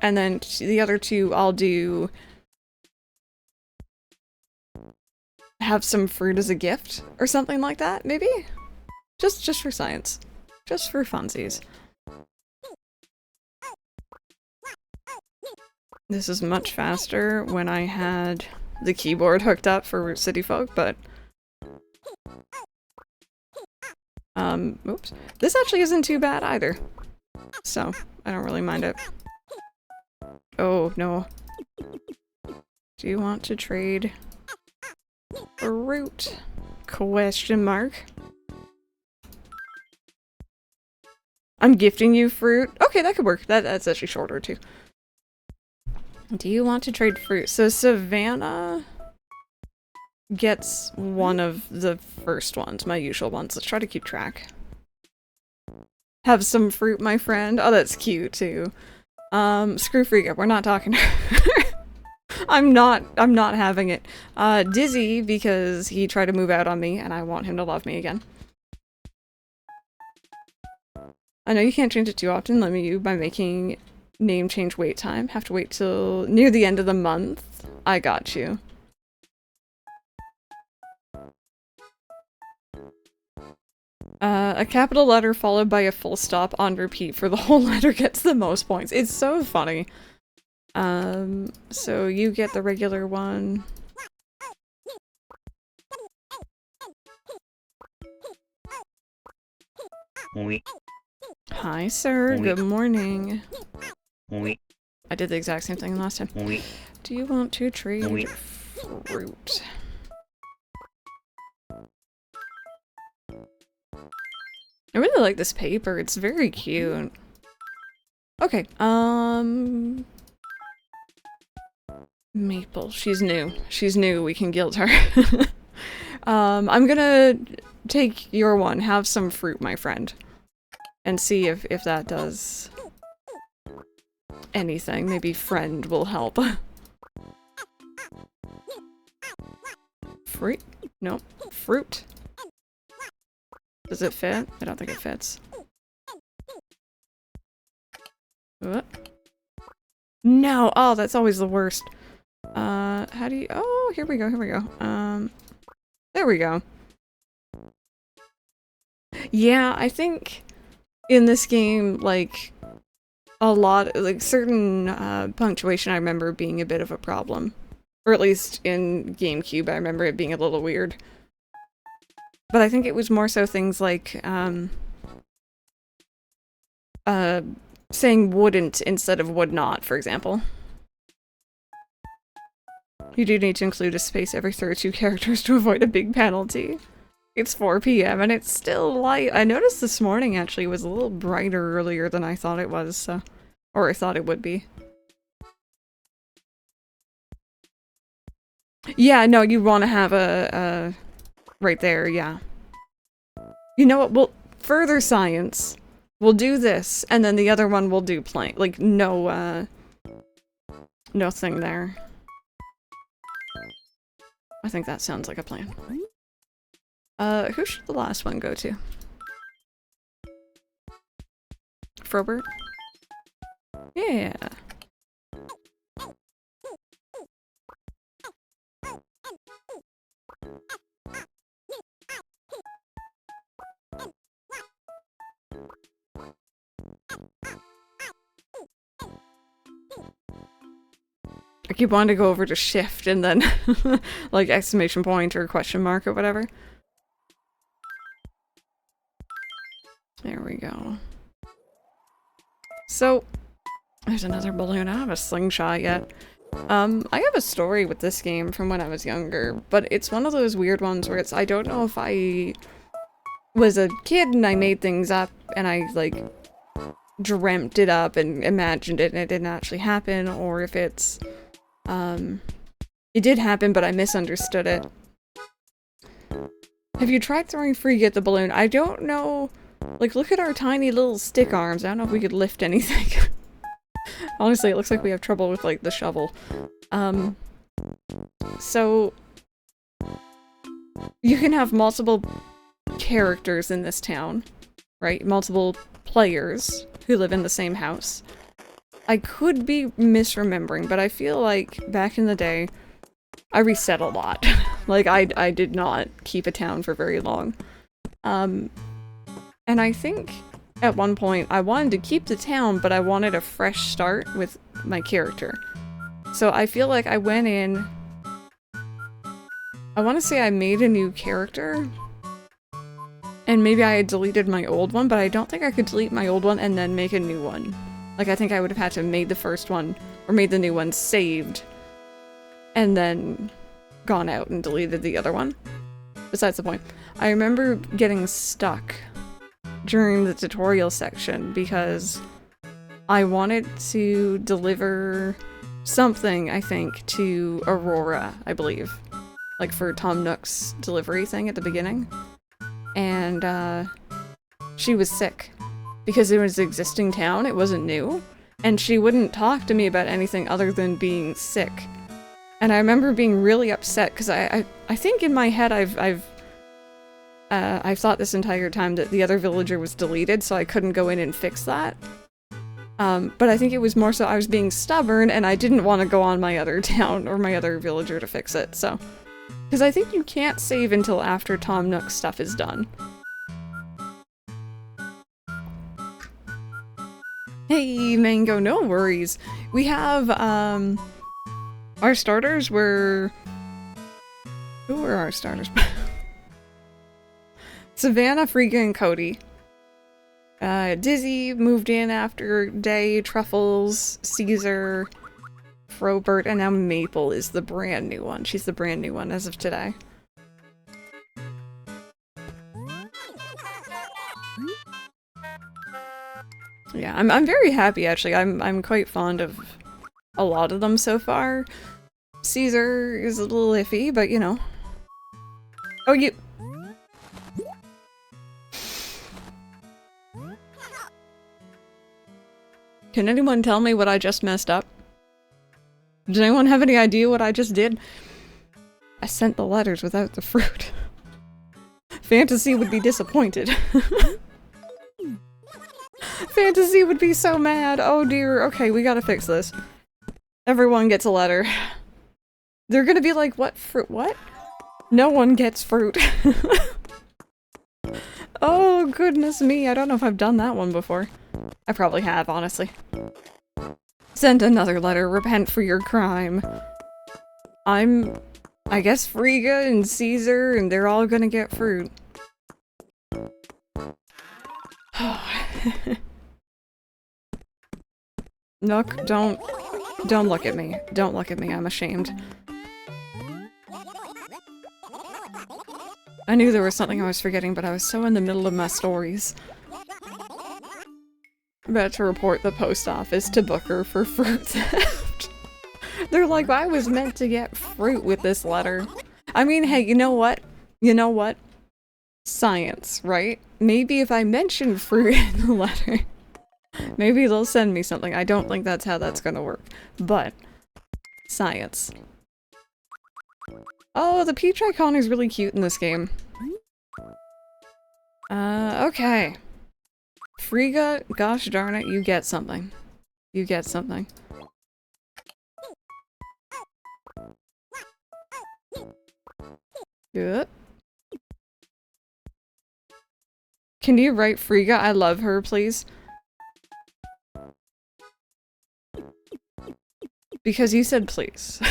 And then the other 2 I'll do have some fruit as a gift or something like that, maybe? Just for science. Just for funsies. This is much faster when I had the keyboard hooked up for City Folk, but oops. This actually isn't too bad either. So, I don't really mind it. Oh, no. Do you want to trade fruit? Question mark. I'm gifting you fruit. Okay, that could work. That's actually shorter too. Do you want to trade fruit? So Savannah gets one of the first ones, my usual ones. Let's try to keep track. Have some fruit, my friend. Oh, that's cute too. Screw Frigga, we're not talking to her. I'm not having it. Dizzy, because he tried to move out on me and I want him to love me again. I know you can't change it too often, limit you by making name change wait time. Have to wait till near the end of the month. I got you. A capital letter followed by a full stop on repeat for the whole letter gets the most points. It's so funny. So you get the regular one. Hi, sir. Good morning. I did the exact same thing last time. Do you want to trade fruit? I really like this paper. It's very cute. Okay, Maple. She's new. She's new. We can guilt her. I'm gonna take your one. Have some fruit, my friend. And see if that does anything. Maybe friend will help. Fruit? No. Fruit. Does it fit? I don't think it fits. What? No! Oh, that's always the worst. How do you- oh, here we go, here we go. There we go. Yeah, I think in this game, like, a lot- like, certain, punctuation I remember being a bit of a problem. Or at least in GameCube, I remember it being a little weird. But I think it was more so things like, saying wouldn't instead of would not, for example. You do need to include a space every 32 characters to avoid a big penalty. It's 4 p.m. and it's still light. I noticed this morning actually was a little brighter earlier than I thought it was, so... or I thought it would be. Yeah, no, you want to have a right there, yeah. You know what, well, further science. We'll do this, and then the other one will do plain. Like, no, nothing there. I think that sounds like a plan. Who should the last one go to? Frobert? Yeah. I keep wanting to go over to shift and then like exclamation point or question mark or whatever. There we go. So, there's another balloon. I don't have a slingshot yet. I have a story with this game from when I was younger, but it's one of those weird ones where it's, I don't know if I was a kid and I made things up and I, like, dreamt it up and imagined it and it didn't actually happen, or if it's, it did happen but I misunderstood it. Have you tried throwing Frigga at the balloon? I don't know. Like, look at our tiny little stick arms. I don't know if we could lift anything. Honestly, it looks like we have trouble with, like, the shovel. So... you can have multiple characters in this town, right? Multiple players who live in the same house. I could be misremembering, but I feel like back in the day, I reset a lot. Like, I did not keep a town for very long. And I think at one point I wanted to keep the town, but I wanted a fresh start with my character. So I feel like I went in... I want to say I made a new character. And maybe I had deleted my old one, but I don't think I could delete my old one and then make a new one. Like, I think I would have had to have made the first one, or made the new one saved, and then gone out and deleted the other one. Besides the point. I remember getting stuck during the tutorial section because I wanted to deliver something, I think, to Aurora, I believe. Like for Tom Nook's delivery thing at the beginning. And she was sick because it was an existing town, it wasn't new, and she wouldn't talk to me about anything other than being sick. And I remember being really upset because I think in my head I've thought this entire time that the other villager was deleted, so I couldn't go in and fix that. But I think it was more so I was being stubborn and I didn't want to go on my other town or my other villager to fix it, so. Because I think you can't save until after Tom Nook's stuff is done. Hey, Mango, no worries. We have, our starters were... Who were our starters? Savannah, Frigga, and Cody. Dizzy moved in after Day, Truffles, Caesar, Frobert, and now Maple is the brand new one. She's the brand new one as of today. Yeah, I'm very happy actually. I'm quite fond of a lot of them so far. Caesar is a little iffy, but you know. Oh, you. Can anyone tell me what I just messed up? Does anyone have any idea what I just did? I sent the letters without the fruit. Fanta-C would be disappointed. Fanta-C would be so mad. Oh dear. Okay, we gotta fix this. Everyone gets a letter. They're gonna be like, what fruit? What? No one gets fruit. Oh goodness me. I don't know if I've done that one before. I probably have, honestly. Send another letter. Repent for your crime. I guess Frigga and Caesar, and they're all gonna get fruit. Nook, don't look at me. Don't look at me, I'm ashamed. I knew there was something I was forgetting, but I was so in the middle of my stories. I'm about to report the post office to Booker for fruit theft. They're like, I was meant to get fruit with this letter. I mean, hey, you know what? You know what? Science, right? Maybe if I mention fruit in the letter, maybe they'll send me something. I don't think that's how that's gonna work, but science. Oh, the peach icon is really cute in this game. Okay. Frigga, gosh darn it, you get something. You get something. Good. Can you write Frigga, I love her, please? Because you said please.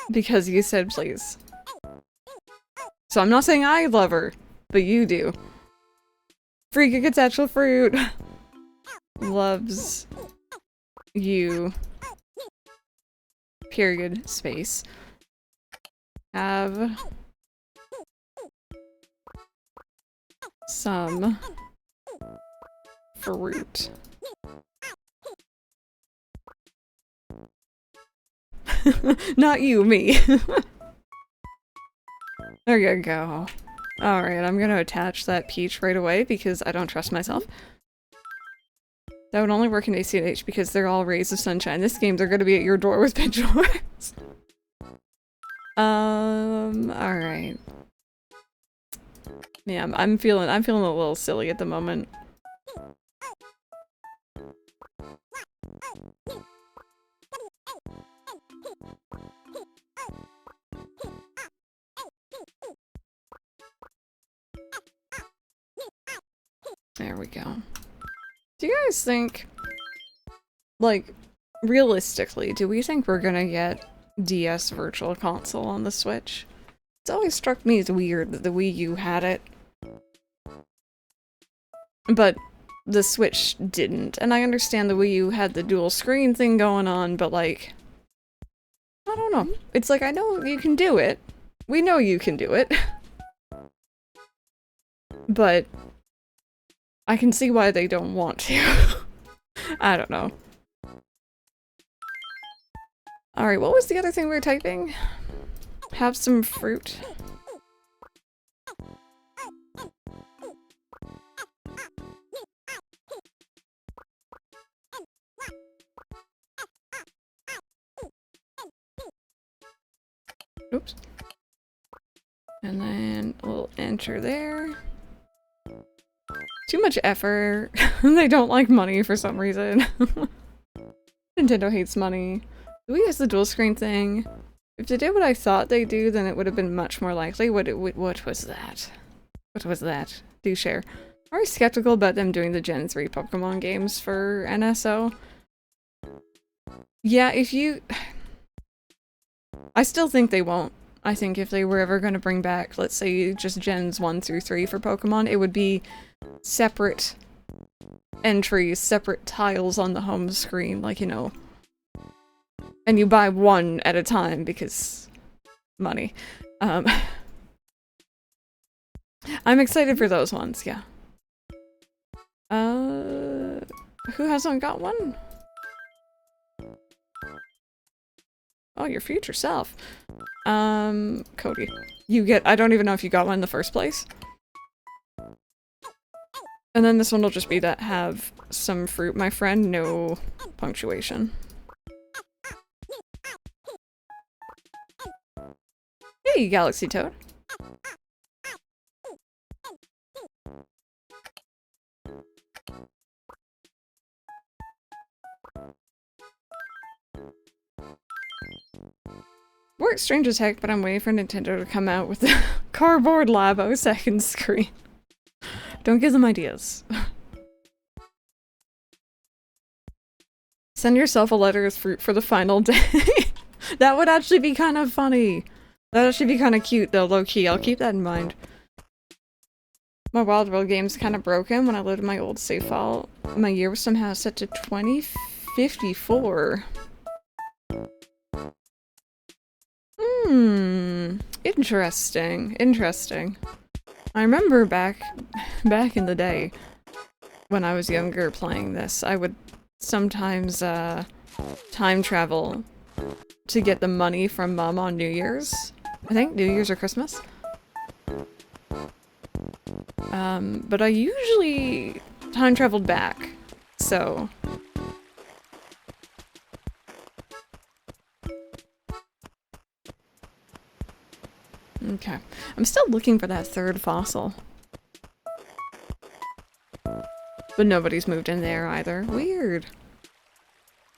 Because you said please. So I'm not saying I love her, but you do. Frigga gets actual fruit. Loves you. Period. Space. Have some fruit. Not you, me. There you go. Alright, I'm gonna attach that peach right away because I don't trust myself. That would only work in ACH because they're all rays of sunshine. This game, they're gonna be at your door with pitchforks. Alright. Yeah, I'm feeling a little silly at the moment. There we go. Do you guys think, like, realistically, do we think we're gonna get DS Virtual Console on the Switch? It's always struck me as weird that the Wii U had it, but the Switch didn't. And I understand the Wii U had the dual screen thing going on, but like, I don't know. It's like, I know you can do it. We know you can do it. but I can see why they don't want to. I don't know. Alright, what was the other thing we were typing? Have some fruit. Oops. And then we'll enter there. Too much effort. They don't like money for some reason. Nintendo hates money. Do we use the dual screen thing? If they did what I thought they do, then it would have been much more likely. What was that? What was that? Do share. I'm very skeptical about them doing the Gen 3 Pokemon games for NSO. Yeah, if you... I still think they won't. I think if they were ever going to bring back, let's say, just Gens 1 through 3 for Pokemon, it would be separate entries, separate tiles on the home screen, like, you know. And you buy one at a time because money. I'm excited for those ones, yeah. Who hasn't got one? Oh, your future self. Cody. You get- I don't even know if you got one in the first place. And then this one will just be that have some fruit, my friend, no punctuation. Hey, Galaxy Toad. Works strange as heck, but I'm waiting for Nintendo to come out with the cardboard Labo second screen. Don't give them ideas. Send yourself a letter with fruit for the final day. That would actually be kind of funny. That'd actually be kind of cute though, low-key. I'll keep that in mind. My Wild World game's kind of broken. When I loaded my old save file, my year was somehow set to 2054. Interesting. Interesting. I remember back in the day, when I was younger playing this, I would sometimes, time travel to get the money from Mom on New Year's. I think New Year's or Christmas. But I usually time traveled back, so... Okay. I'm still looking for that third fossil. But nobody's moved in there either. Weird.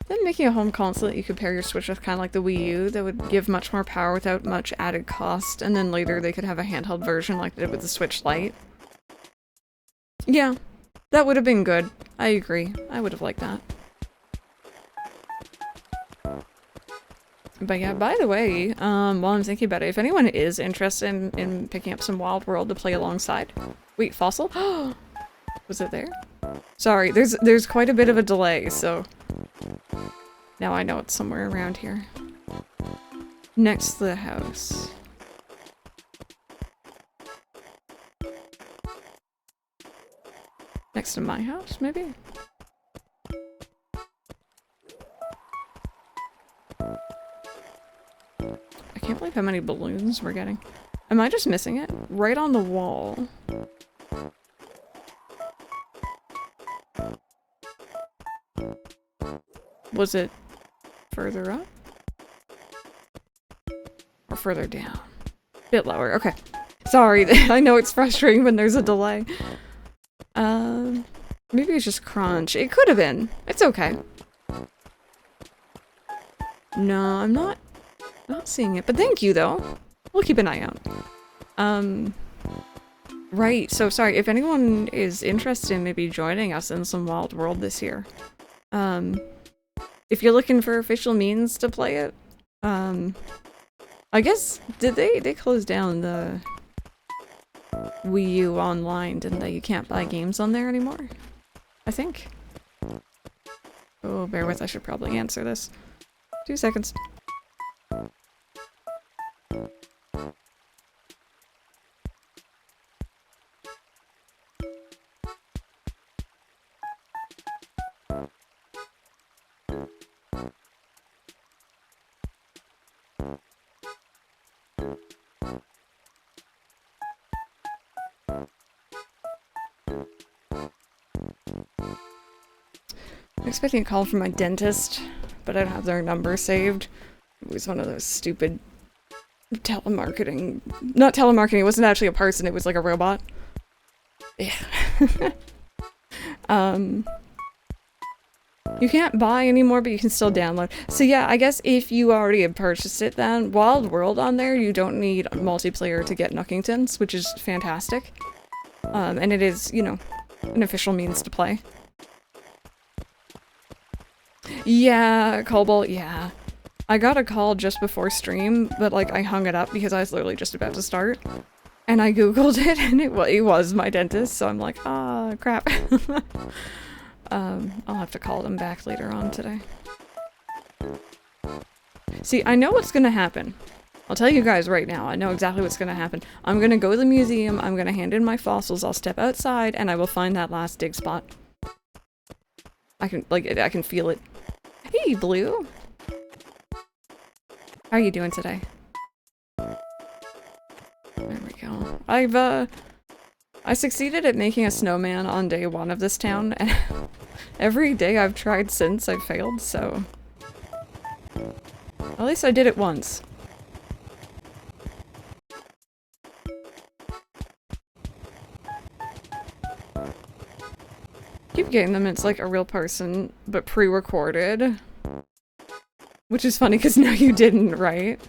Then making a home console that you could pair your Switch with, kind of like the Wii U, that would give much more power without much added cost, and then later they could have a handheld version like they did with the Switch Lite. Yeah, that would have been good. I agree. I would have liked that. But yeah, by the way, while I'm thinking about it, if anyone is interested in picking up some Wild World to play alongside... Wait, fossil? Was it there? Sorry, there's quite a bit of a delay, so... Now I know it's somewhere around here. Next to the house. Next to my house, maybe? I can't believe how many balloons we're getting. Am I just missing it? Right on the wall. Was it further up? Or further down? Bit lower, okay. Sorry, I know it's frustrating when there's a delay. Maybe it's just crunch. It could have been. It's okay. No, I'm not seeing it, but thank you though. We'll keep an eye out. Right, so sorry, if anyone is interested in maybe joining us in some Wild World this year, if you're looking for official means to play it, I guess, did they close down the Wii U online, didn't they? You can't buy games on there anymore? I think. Oh, bear with, I should probably answer this. 2 seconds. I'm expecting a call from my dentist, but I don't have their number saved. It was one of those stupid telemarketing... Not telemarketing, it wasn't actually a person, it was like a robot. Yeah. You can't buy anymore, but you can still download. So yeah, I guess if you already have purchased it then, Wild World on there, you don't need multiplayer to get Nuckingtons, which is fantastic. And it is, you know, an official means to play. Yeah, Cobalt, yeah. I got a call just before stream, but like I hung it up because I was literally just about to start. And I googled it and it was my dentist, so I'm like, ah, crap. I'll have to call them back later on today. See, I know what's gonna happen. I'll tell you guys right now, I know exactly what's gonna happen. I'm gonna go to the museum, I'm gonna hand in my fossils, I'll step outside, and I will find that last dig spot. I can feel it. Hey, Blue! How are you doing today? There we go. I succeeded at making a snowman on day 1 of this town, and every day I've tried since I've failed, so... At least I did it once. Keep getting them, it's like a real person, but pre-recorded. Which is funny, because now you didn't, right?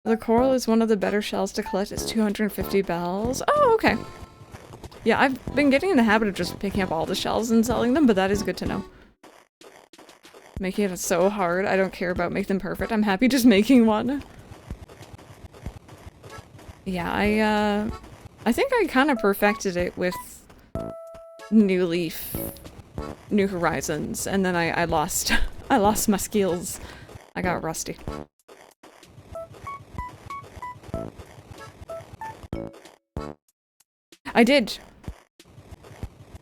The coral is one of the better shells to collect. It's 250 bells. Oh, okay. Yeah, I've been getting in the habit of just picking up all the shells and selling them, but that is good to know. Making it so hard. I don't care about making them perfect. I'm happy just making one. Yeah, I think I kind of perfected it with New Leaf, New Horizons, and then I lost I lost my skills. I got rusty. I did.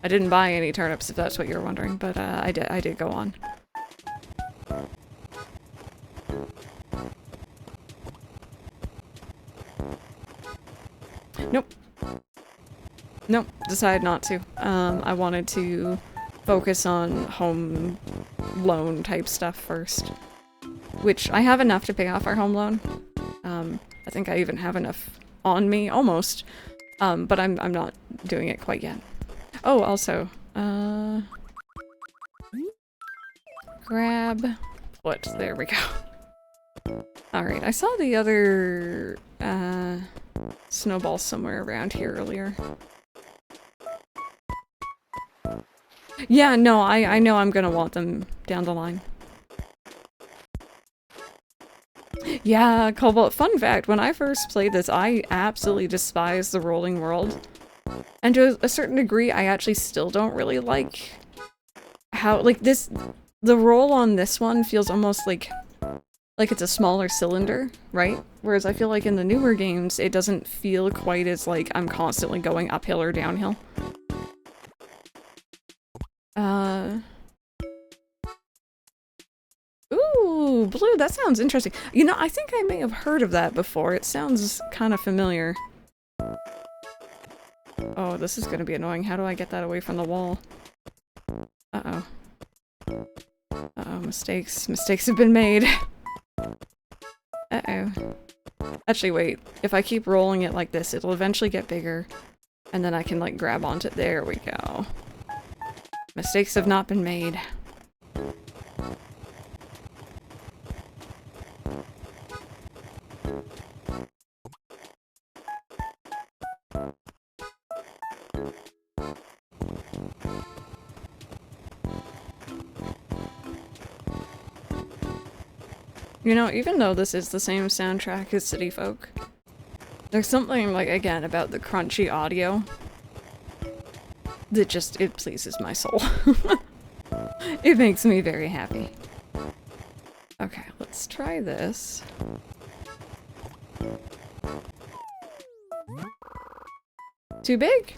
I didn't buy any turnips, if that's what you're wondering, but I did go on. Nope. Nope, decided not to. I wanted to focus on home loan type stuff first. Which, I have enough to pay off our home loan. I think I even have enough on me, almost. But I'm not doing it quite yet. Oh, also, grab what? There we go. Alright, I saw the other, snowballs somewhere around here earlier. Yeah, no, I know I'm gonna want them down the line. Yeah, Cobalt, fun fact, when I first played this, I absolutely despised the rolling world. And to a certain degree, I actually still don't really like how, like, the roll on this one feels almost like it's a smaller cylinder, right? Whereas I feel like in the newer games, it doesn't feel quite as, like, I'm constantly going uphill or downhill. Ooh, blue, that sounds interesting. You know, I think I may have heard of that before. It sounds kind of familiar. Oh, this is gonna be annoying. How do I get that away from the wall? Uh-oh. Uh-oh, mistakes. Mistakes have been made. Uh-oh. Actually, wait. If I keep rolling it like this, it'll eventually get bigger. And then I can, like, grab onto it. There we go. Mistakes have not been made. You know, even though this is the same soundtrack as City Folk, there's something, like, again, about the crunchy audio that just, it pleases my soul. It makes me very happy. Okay, let's try this. Too big?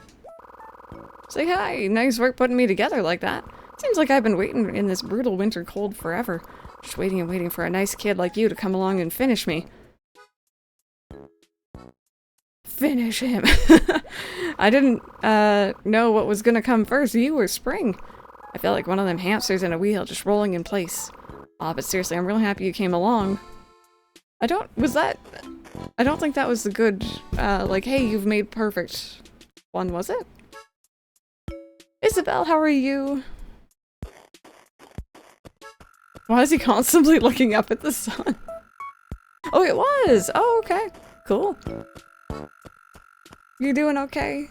Say hi, nice work putting me together like that. Seems like I've been waiting in this brutal winter cold forever. Just waiting and waiting for a nice kid like you to come along and finish me. Finish him. I didn't know what was gonna come first, you or spring. I feel like one of them hamsters in a wheel just rolling in place. Aw, but seriously, I'm real happy you came along. I don't think that was the good, like, hey, you've made perfect one, was it? Isabel, how are you? Why is he constantly looking up at the sun? Oh, it was! Oh, okay. Cool. You're doing okay?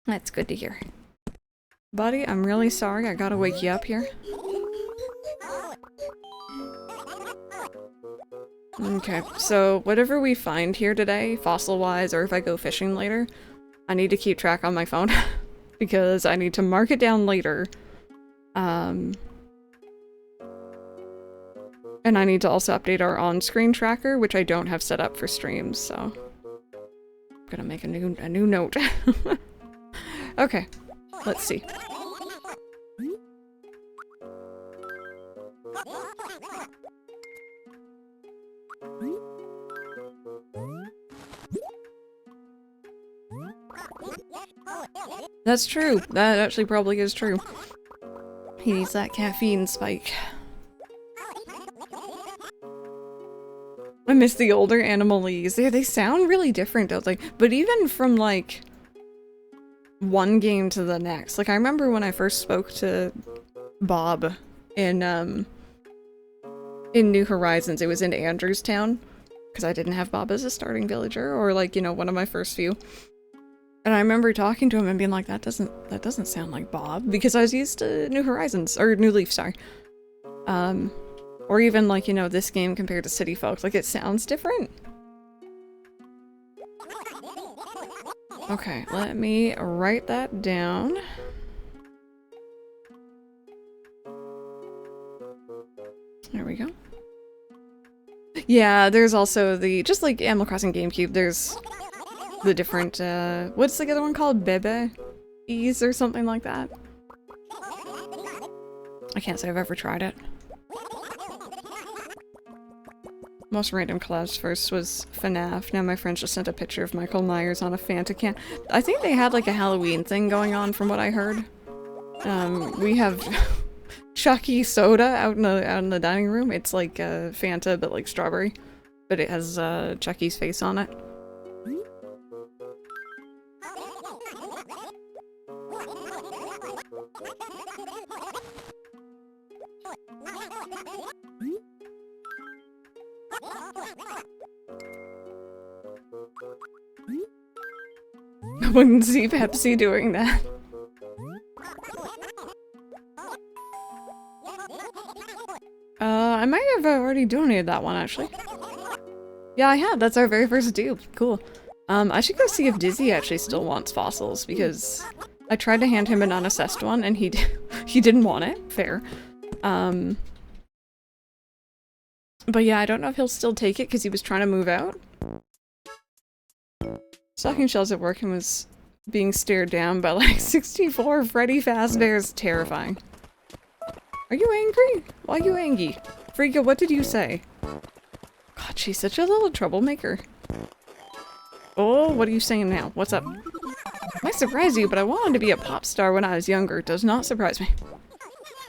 That's good to hear. Buddy, I'm really sorry I gotta wake you up here. Okay, so whatever we find here today, fossil-wise, or if I go fishing later, I need to keep track on my phone. Because I need to mark it down later. And I need to also update our on-screen tracker, which I don't have set up for streams, so... I'm gonna make a new note. Okay, let's see. That's true. That actually probably is true. He needs that caffeine spike. I miss the older Animalese. They sound really different, don't they? But even from, like, one game to the next. Like, I remember when I first spoke to Bob in New Horizons. It was in Andrewstown. Because I didn't have Bob as a starting villager, or, like, you know, one of my first few. And I remember talking to him and being like, that doesn't sound like Bob, because I was used to New Horizons, or New Leaf, sorry. Or even like, you know, this game compared to City Folk, like it sounds different. Okay, let me write that down. There we go. Yeah, there's also the, just like Animal Crossing GameCube, there's the different, what's the other one called? Bebe? Ease or something like that? I can't say I've ever tried it. Most random collabs first was FNAF. Now my friends just sent a picture of Michael Myers on a Fanta can. I think they had like a Halloween thing going on from what I heard. We have Chucky soda out in the dining room. It's like Fanta but like strawberry. But it has Chucky's face on it. I wouldn't see Pepsi doing that. I might have already donated that one, actually. Yeah, I have. That's our very first dupe. Cool. I should go see if Dizzy actually still wants fossils, because I tried to hand him an unassessed one, and he didn't want it. Fair. But yeah, I don't know if he'll still take it, because he was trying to move out. Stocking shelves at work and was being stared down by like 64 Freddy Fazbear's. Terrifying. Are you angry? Why are you angry? Frika, what did you say? God, she's such a little troublemaker. Oh, what are you saying now? What's up? Might surprise you, but I wanted to be a pop star when I was younger. Does not surprise me.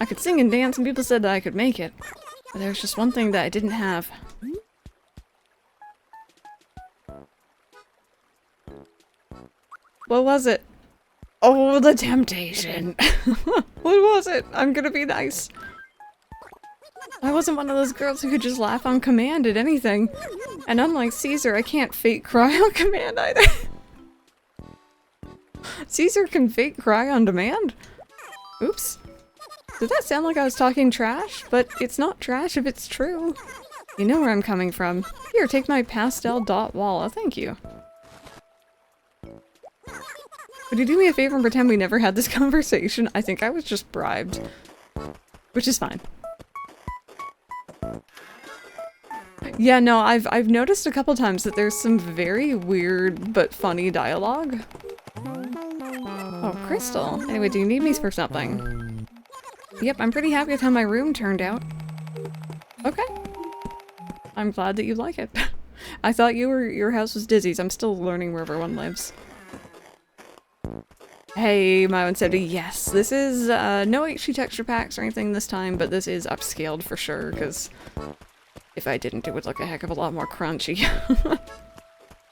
I could sing and dance and people said that I could make it. But there's just one thing that I didn't have. What was it? Oh, the temptation. What was it? I'm gonna be nice. I wasn't one of those girls who could just laugh on command at anything. And unlike Caesar, I can't fake cry on command either. Caesar can fake cry on demand? Oops. Did that sound like I was talking trash? But it's not trash if it's true. You know where I'm coming from. Here, take my pastel dot wall. Oh, thank you. Would you do me a favor and pretend we never had this conversation? I think I was just bribed. Which is fine. Yeah, no, I've noticed a couple times that there's some very weird but funny dialogue. Oh, Crystal. Anyway, do you need me for something? Yep, I'm pretty happy with how my room turned out. Okay. I'm glad that you like it. I thought your house was Dizzy's. I'm still learning where everyone lives. Hey, my one said yes. This is no HD texture packs or anything this time, but this is upscaled for sure, because if I didn't, it would look a heck of a lot more crunchy.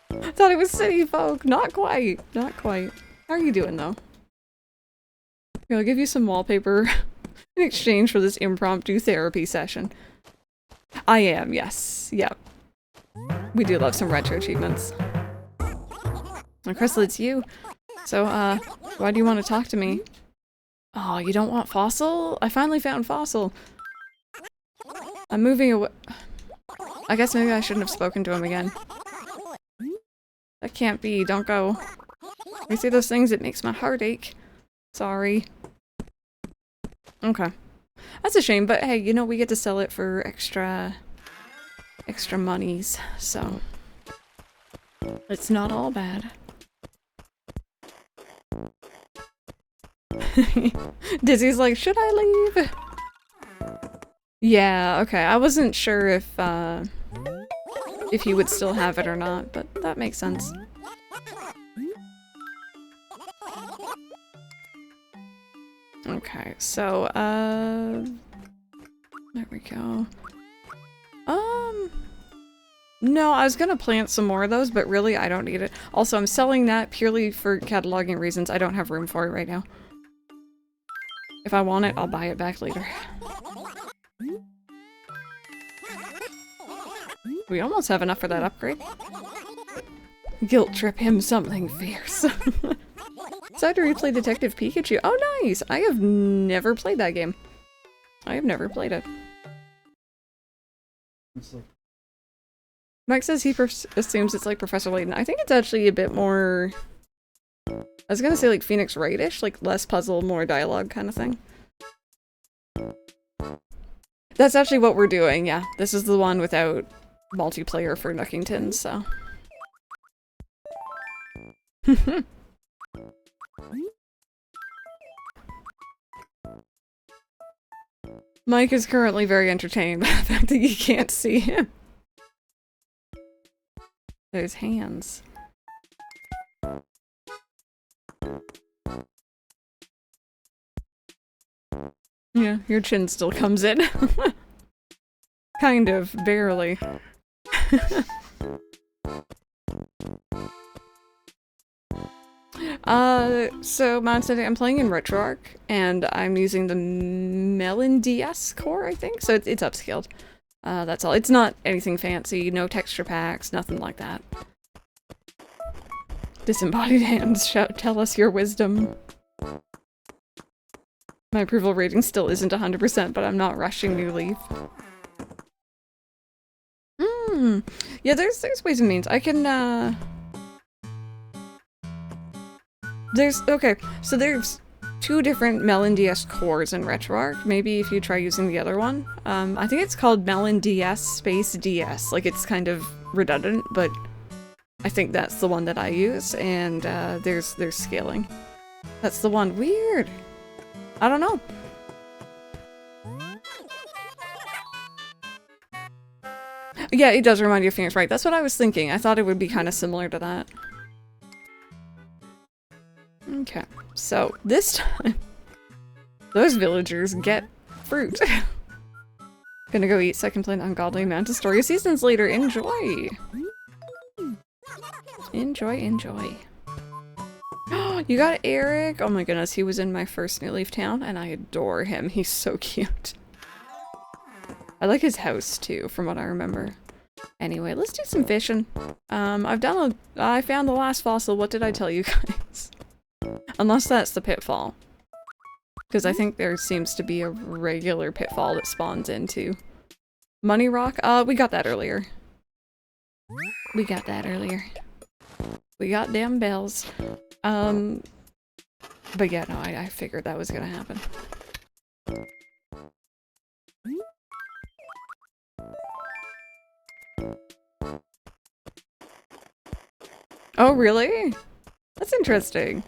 Thought it was city folk. Not quite. Not quite. How are you doing, though? Here, I'll give you some wallpaper in exchange for this impromptu therapy session. I am, yes. Yep. We do love some retro achievements. And Crystal, it's you. So, why do you want to talk to me? Oh, you don't want Fossil? I finally found Fossil. I'm moving away. I guess maybe I shouldn't have spoken to him again. That can't be. Don't go. When I say those things, it makes my heart ache. Sorry. Okay. That's a shame, but hey, you know, we get to sell it for extra monies, so it's not all bad. Dizzy's like, should I leave? Yeah, okay. I wasn't sure if you would still have it or not, but that makes sense. Okay, so, there we go. No, I was gonna plant some more of those, but really I don't need it. Also, I'm selling that purely for cataloging reasons. I don't have room for it right now. If I want it, I'll buy it back later. We almost have enough for that upgrade. Guilt trip him something fierce. So I had to replay Detective Pikachu. Oh, nice! I have never played that game. I have never played it. Mike says he assumes it's like Professor Layton. I think it's actually a bit more... I was gonna say like Phoenix Wright-ish, like less puzzle, more dialogue kind of thing. That's actually what we're doing, yeah. This is the one without multiplayer for Nookington, so... Mike is currently very entertained by the fact that you can't see him. Those hands. Yeah, your chin still comes in. Kind of, barely. So Monster, I'm playing in RetroArch, and I'm using the Melon DS core, I think? So it's upscaled. That's all. It's not anything fancy, no texture packs, nothing like that. Disembodied hands, tell us your wisdom. My approval rating still isn't 100%, but I'm not rushing New Leaf. Yeah, there's ways and means. I can, okay, so there's two different Melon DS cores in RetroArch. Maybe if you try using the other one. I think it's called Melon DS space DS. Like, it's kind of redundant, but I think that's the one that I use, and there's scaling. That's the one. Weird. I don't know. Yeah, it does remind you of Phoenix Wright. That's what I was thinking. I thought it would be kind of similar to that. Okay, so this time, those villagers get fruit. Gonna go eat second plane ungodly Mantis story seasons later. Enjoy! Enjoy, enjoy. You got Eric! Oh my goodness, he was in my first New Leaf town, and I adore him. He's so cute. I like his house, too, from what I remember. Anyway, let's do some fishing. I found the last fossil. What did I tell you guys? Unless that's the pitfall. Because I think there seems to be a regular pitfall that spawns into Money Rock. We got that earlier. We got that earlier. We got damn bells. But yeah, no, I figured that was gonna happen. Oh, really? That's interesting.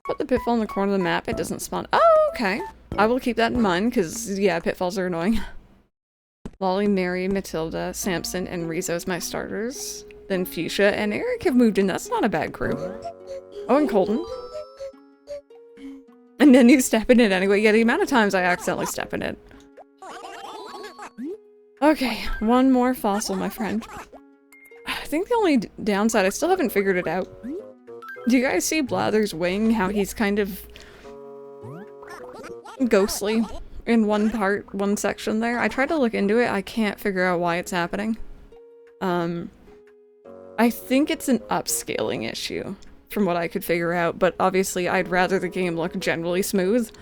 Put the pitfall in the corner of the map, it doesn't spawn. Oh, okay. I will keep that in mind, because, yeah, pitfalls are annoying. Lolly, Mary, Matilda, Samson, and Rizzo's my starters. Then Fuchsia and Eric have moved in. That's not a bad crew. Oh, and Colton. And then you step in it anyway. Yeah, the amount of times I accidentally step in it. Okay, one more fossil, my friend. I think the only downside, I still haven't figured it out. Do you guys see Blather's wing? How he's kind of ghostly in one section there? I tried to look into it. I can't figure out why it's happening. I think it's an upscaling issue from what I could figure out, but obviously I'd rather the game look generally smooth.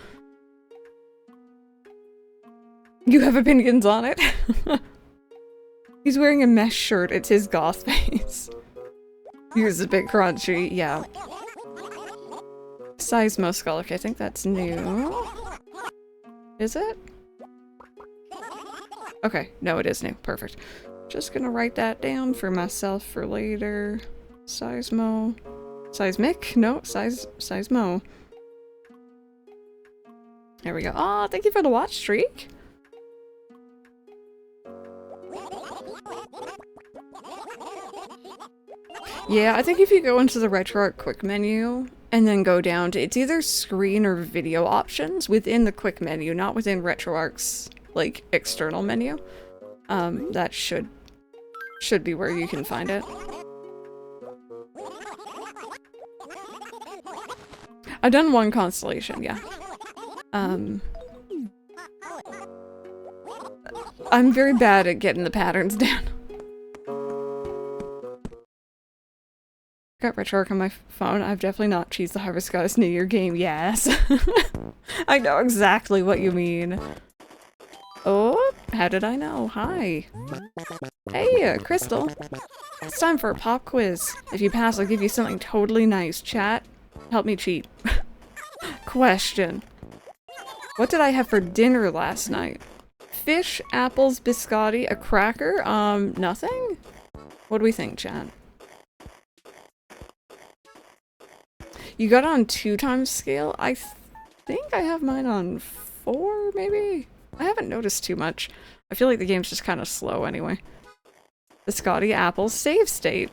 You have opinions on it? He's wearing a mesh shirt. It's his goth face. Here's a bit crunchy. Yeah. Seismo skull. Okay, I think that's new. Is it? Okay, no, it is new. Perfect. Just gonna write that down for myself for later. Seismo. Seismic? No, Seismo. There we go. Oh, thank you for the watch streak. Yeah, I think if you go into the RetroArch quick menu and then go down to, it's either screen or video options within the quick menu, not within RetroArch's like external menu. That should be where you can find it. I've done one constellation, yeah. I'm very bad at getting the patterns down. Got RetroArch on my phone. I've definitely not cheesed the Harvest Goddess New Year game. Yes. I know exactly what you mean. Oh, how did I know? Hi. Hey, Crystal. It's time for a pop quiz. If you pass, I'll give you something totally nice. Chat, help me cheat. Question. What did I have for dinner last night? Fish, apples, biscotti, a cracker? Nothing? What do we think, chat? You got it on 2x scale? I think I have mine on 4, maybe? I haven't noticed too much. I feel like the game's just kind of slow anyway. Biscotti, apples, save state.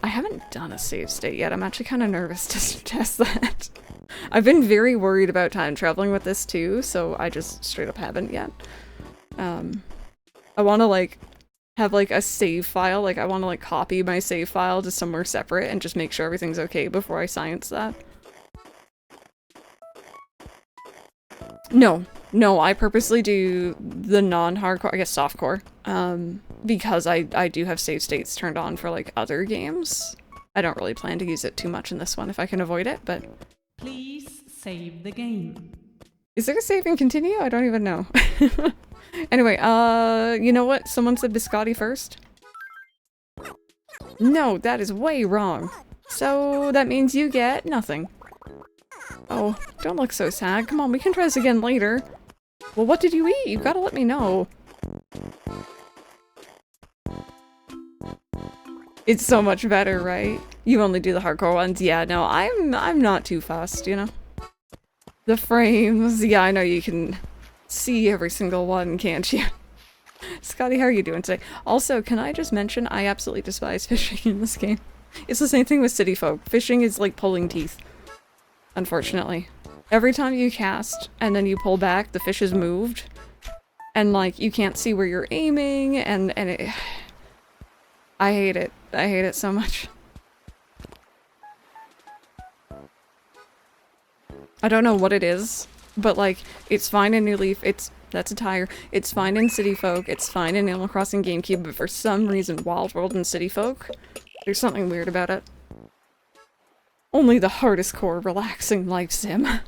I haven't done a save state yet. I'm actually kind of nervous to test that. I've been very worried about time traveling with this too, so I just straight up haven't yet. I want to like have like a save file, like I want to like copy my save file to somewhere separate and just make sure everything's okay before I science that. No, I purposely do the non-hardcore, I guess softcore, because I do have save states turned on for like other games. I don't really plan to use it too much in this one if I can avoid it, but... Please save the game. Is there a save and continue? I don't even know. Anyway, you know what? Someone said biscotti first. No, that is way wrong. So that means you get nothing. Oh, don't look so sad. Come on, we can try this again later. Well, what did you eat? You gotta let me know. It's so much better, right? You only do the hardcore ones. Yeah, no, I'm not too fussed, you know? The frames, yeah, I know you can see every single one, can't you? Scotty, how are you doing today? Also, can I just mention, I absolutely despise fishing in this game. It's the same thing with city folk. Fishing is like pulling teeth. Unfortunately. Every time you cast and then you pull back, the fish is moved. And like, you can't see where you're aiming, and it... I hate it. I hate it so much. I don't know what it is, but like, it's fine in New Leaf, that's a tire, it's fine in City Folk, it's fine in Animal Crossing GameCube, but for some reason Wild World and City Folk, there's something weird about it. Only the hardest core relaxing life sim.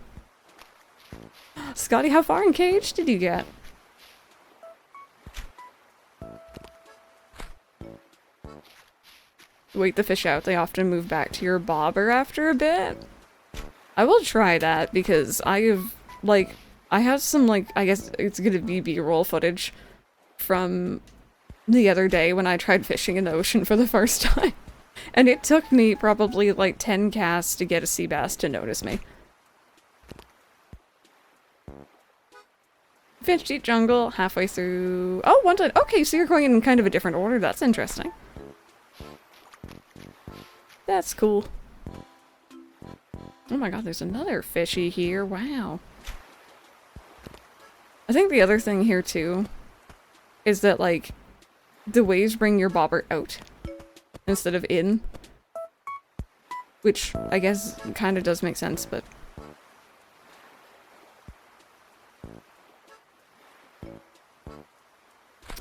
Scotty, how far in Cage did you get? Wait the fish out, they often move back to your bobber after a bit. I will try that because I have some like, I guess it's gonna be B-roll footage from the other day when I tried fishing in the ocean for the first time. And it took me probably like 10 casts to get a sea bass to notice me. Fish Deep Jungle, halfway through. Oh, one time. Okay, so you're going in kind of a different order. That's interesting. Oh my god, there's another fishy here. Wow. I think the other thing here too is that like the waves bring your bobber out instead of in. Which I guess kind of does make sense, but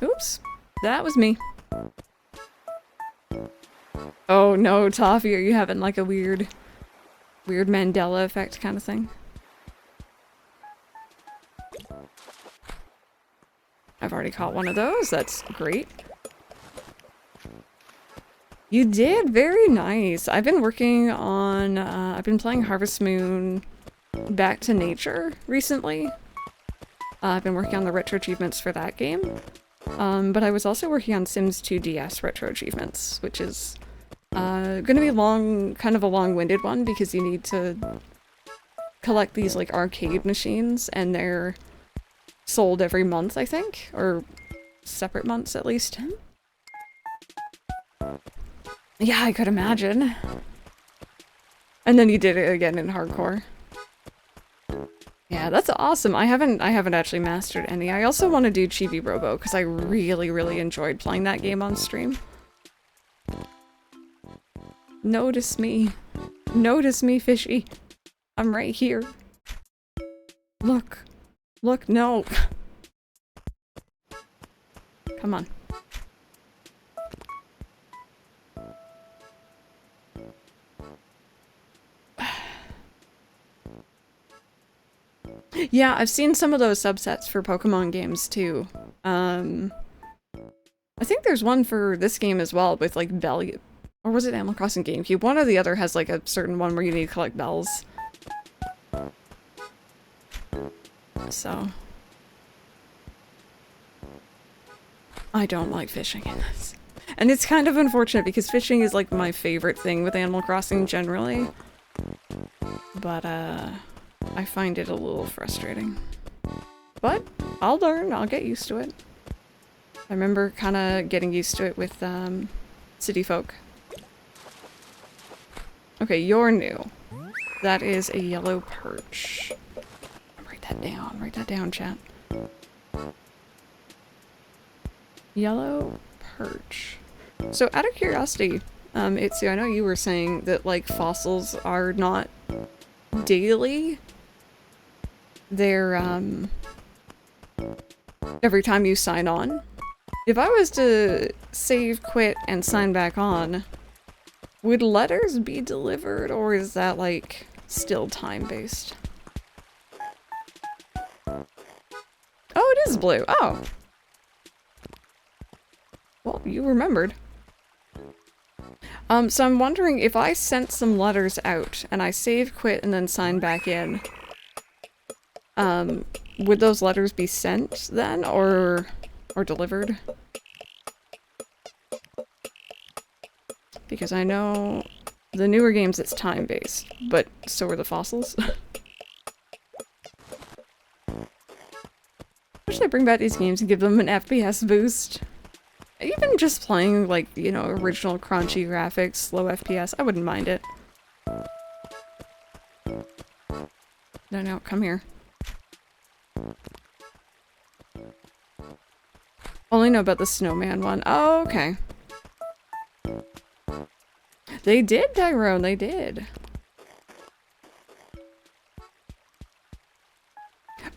oops, that was me. Oh no, Toffee, are you having like a weird Mandela effect kind of thing? I've already caught one of those, that's great. You did, very nice. I've been working on, I've been playing Harvest Moon Back to Nature recently. I've been working on the retro achievements for that game. But I was also working on Sims 2 DS retro achievements, which is gonna be kind of a long-winded one because you need to collect these like arcade machines and they're sold every month, I think, or separate months at least. Yeah, I could imagine. And then you did it again in hardcore. Yeah, that's awesome. I haven't actually mastered any. I also want to do Chibi Robo because I really enjoyed playing that game on stream. Notice me. Notice me, fishy. I'm right here. Look. Look, no. Come on. Yeah, I've seen some of those subsets for Pokemon games too. I think there's one for this game as well with like bell, or was it Animal Crossing GameCube? One or the other has like a certain one where you need to collect bells. So I don't like fishing in this. And it's kind of unfortunate because fishing is like my favorite thing with Animal Crossing generally. But I find it a little frustrating. But I'll learn, I'll get used to it. I remember kind of getting used to it with City Folk. Okay, you're new. That is a yellow perch. Write that down, chat. Yellow perch. So out of curiosity, Itsu, I know you were saying that like fossils are not daily. They're every time you sign on. If I was to save, quit, and sign back on, would letters be delivered, or is that like still time-based? Oh, it is blue. Oh. Well, you remembered. So I'm wondering if I sent some letters out and I save, quit, and then sign back in, would those letters be sent then, or delivered? Because I know the newer games it's time-based, but so are the fossils. Wish they bring back these games and give them an FPS boost. Even just playing, like, you know, original crunchy graphics, slow FPS, I wouldn't mind it. No, come here. Only know about the Snowman one. Oh, okay. They did, Tyrone, they did.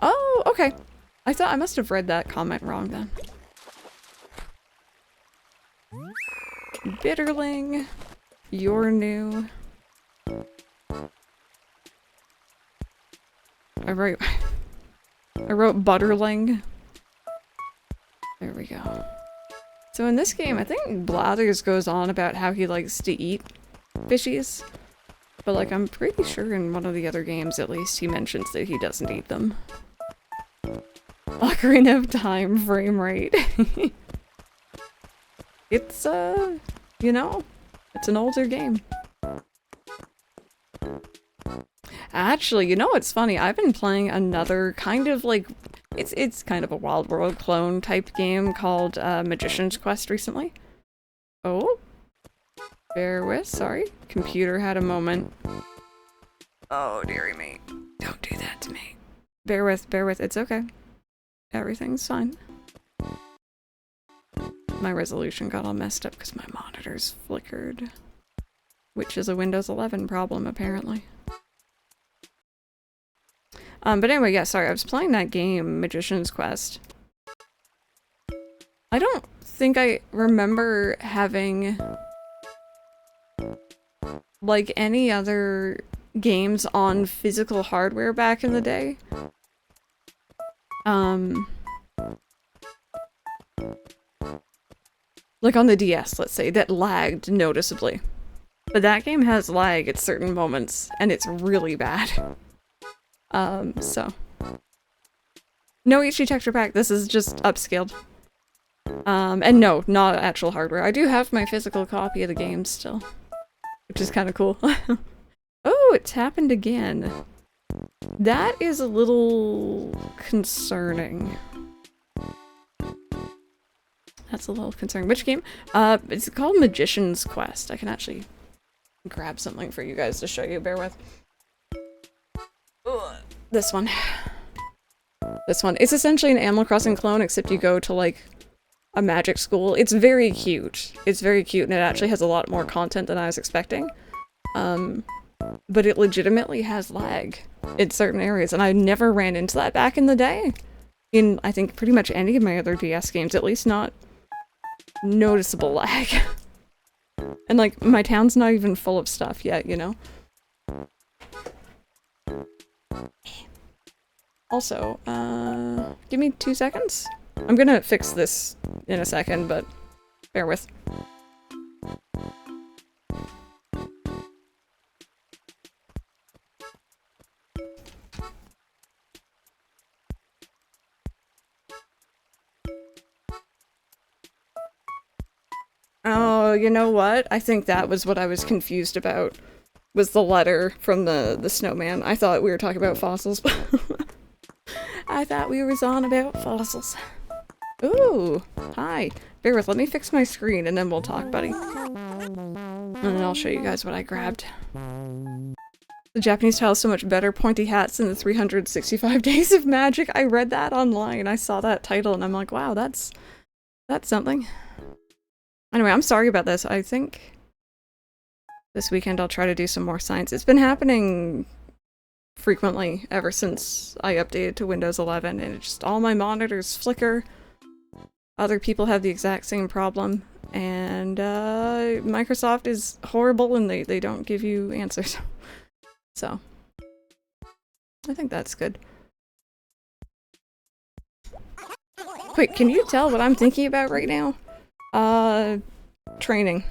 Oh, okay. I thought I must have read that comment wrong then. Bitterling, you're new. I wrote Butterling. There we go. So in this game, I think Blathers goes on about how he likes to eat fishies. But like, I'm pretty sure in one of the other games, at least, he mentions that he doesn't eat them. Ocarina of Time frame rate. It's, you know, it's an older game. Actually, you know what's funny? I've been playing another kind of like, it's kind of a Wild World clone type game called Magician's Quest recently. Oh, bear with, sorry. Computer had a moment. Oh, dearie me. Don't do that to me. Bear with, it's okay. Everything's fine. My resolution got all messed up because my monitors flickered. Which is a Windows 11 problem, apparently. But anyway, yeah, sorry, I was playing that game, Magician's Quest. I don't think I remember having, like, any other games on physical hardware back in the day. Like on the DS, let's say, that lagged noticeably. But that game has lag at certain moments, and it's really bad. So. No HD texture pack, this is just upscaled. And no, not actual hardware. I do have my physical copy of the game still. Which is kind of cool. Oh, it's happened again. That is a little concerning. That's a little concerning. Which game? It's called Magician's Quest. I can actually grab something for you guys to show you. Bear with. Ugh. This one. This one. It's essentially an Animal Crossing clone, except you go to, like, a magic school. It's very cute. It's very cute, and it actually has a lot more content than I was expecting. But it legitimately has lag in certain areas, and I never ran into that back in the day. In, I think, pretty much any of my other DS games, at least not noticeable lag. And, like, my town's not even full of stuff yet, you know? Also, give me 2 seconds. I'm gonna fix this in a second, but bear with. Oh, you know what? I think that was what I was confused about. Was the letter from the snowman. I thought we were talking about fossils. I thought we was on about fossils. Ooh, hi. Bear with, let me fix my screen and then we'll talk, buddy. And then I'll show you guys what I grabbed. The Japanese style is so much better. Pointy hats in the 365 Days of Magic. I read that online. I saw that title and I'm like, wow, that's something. Anyway, I'm sorry about this. I think this weekend I'll try to do some more science. It's been happening frequently ever since I updated to Windows 11, and it's just all my monitors flicker. Other people have the exact same problem, and Microsoft is horrible and they don't give you answers. So, I think that's good. Wait, can you tell what I'm thinking about right now? Training.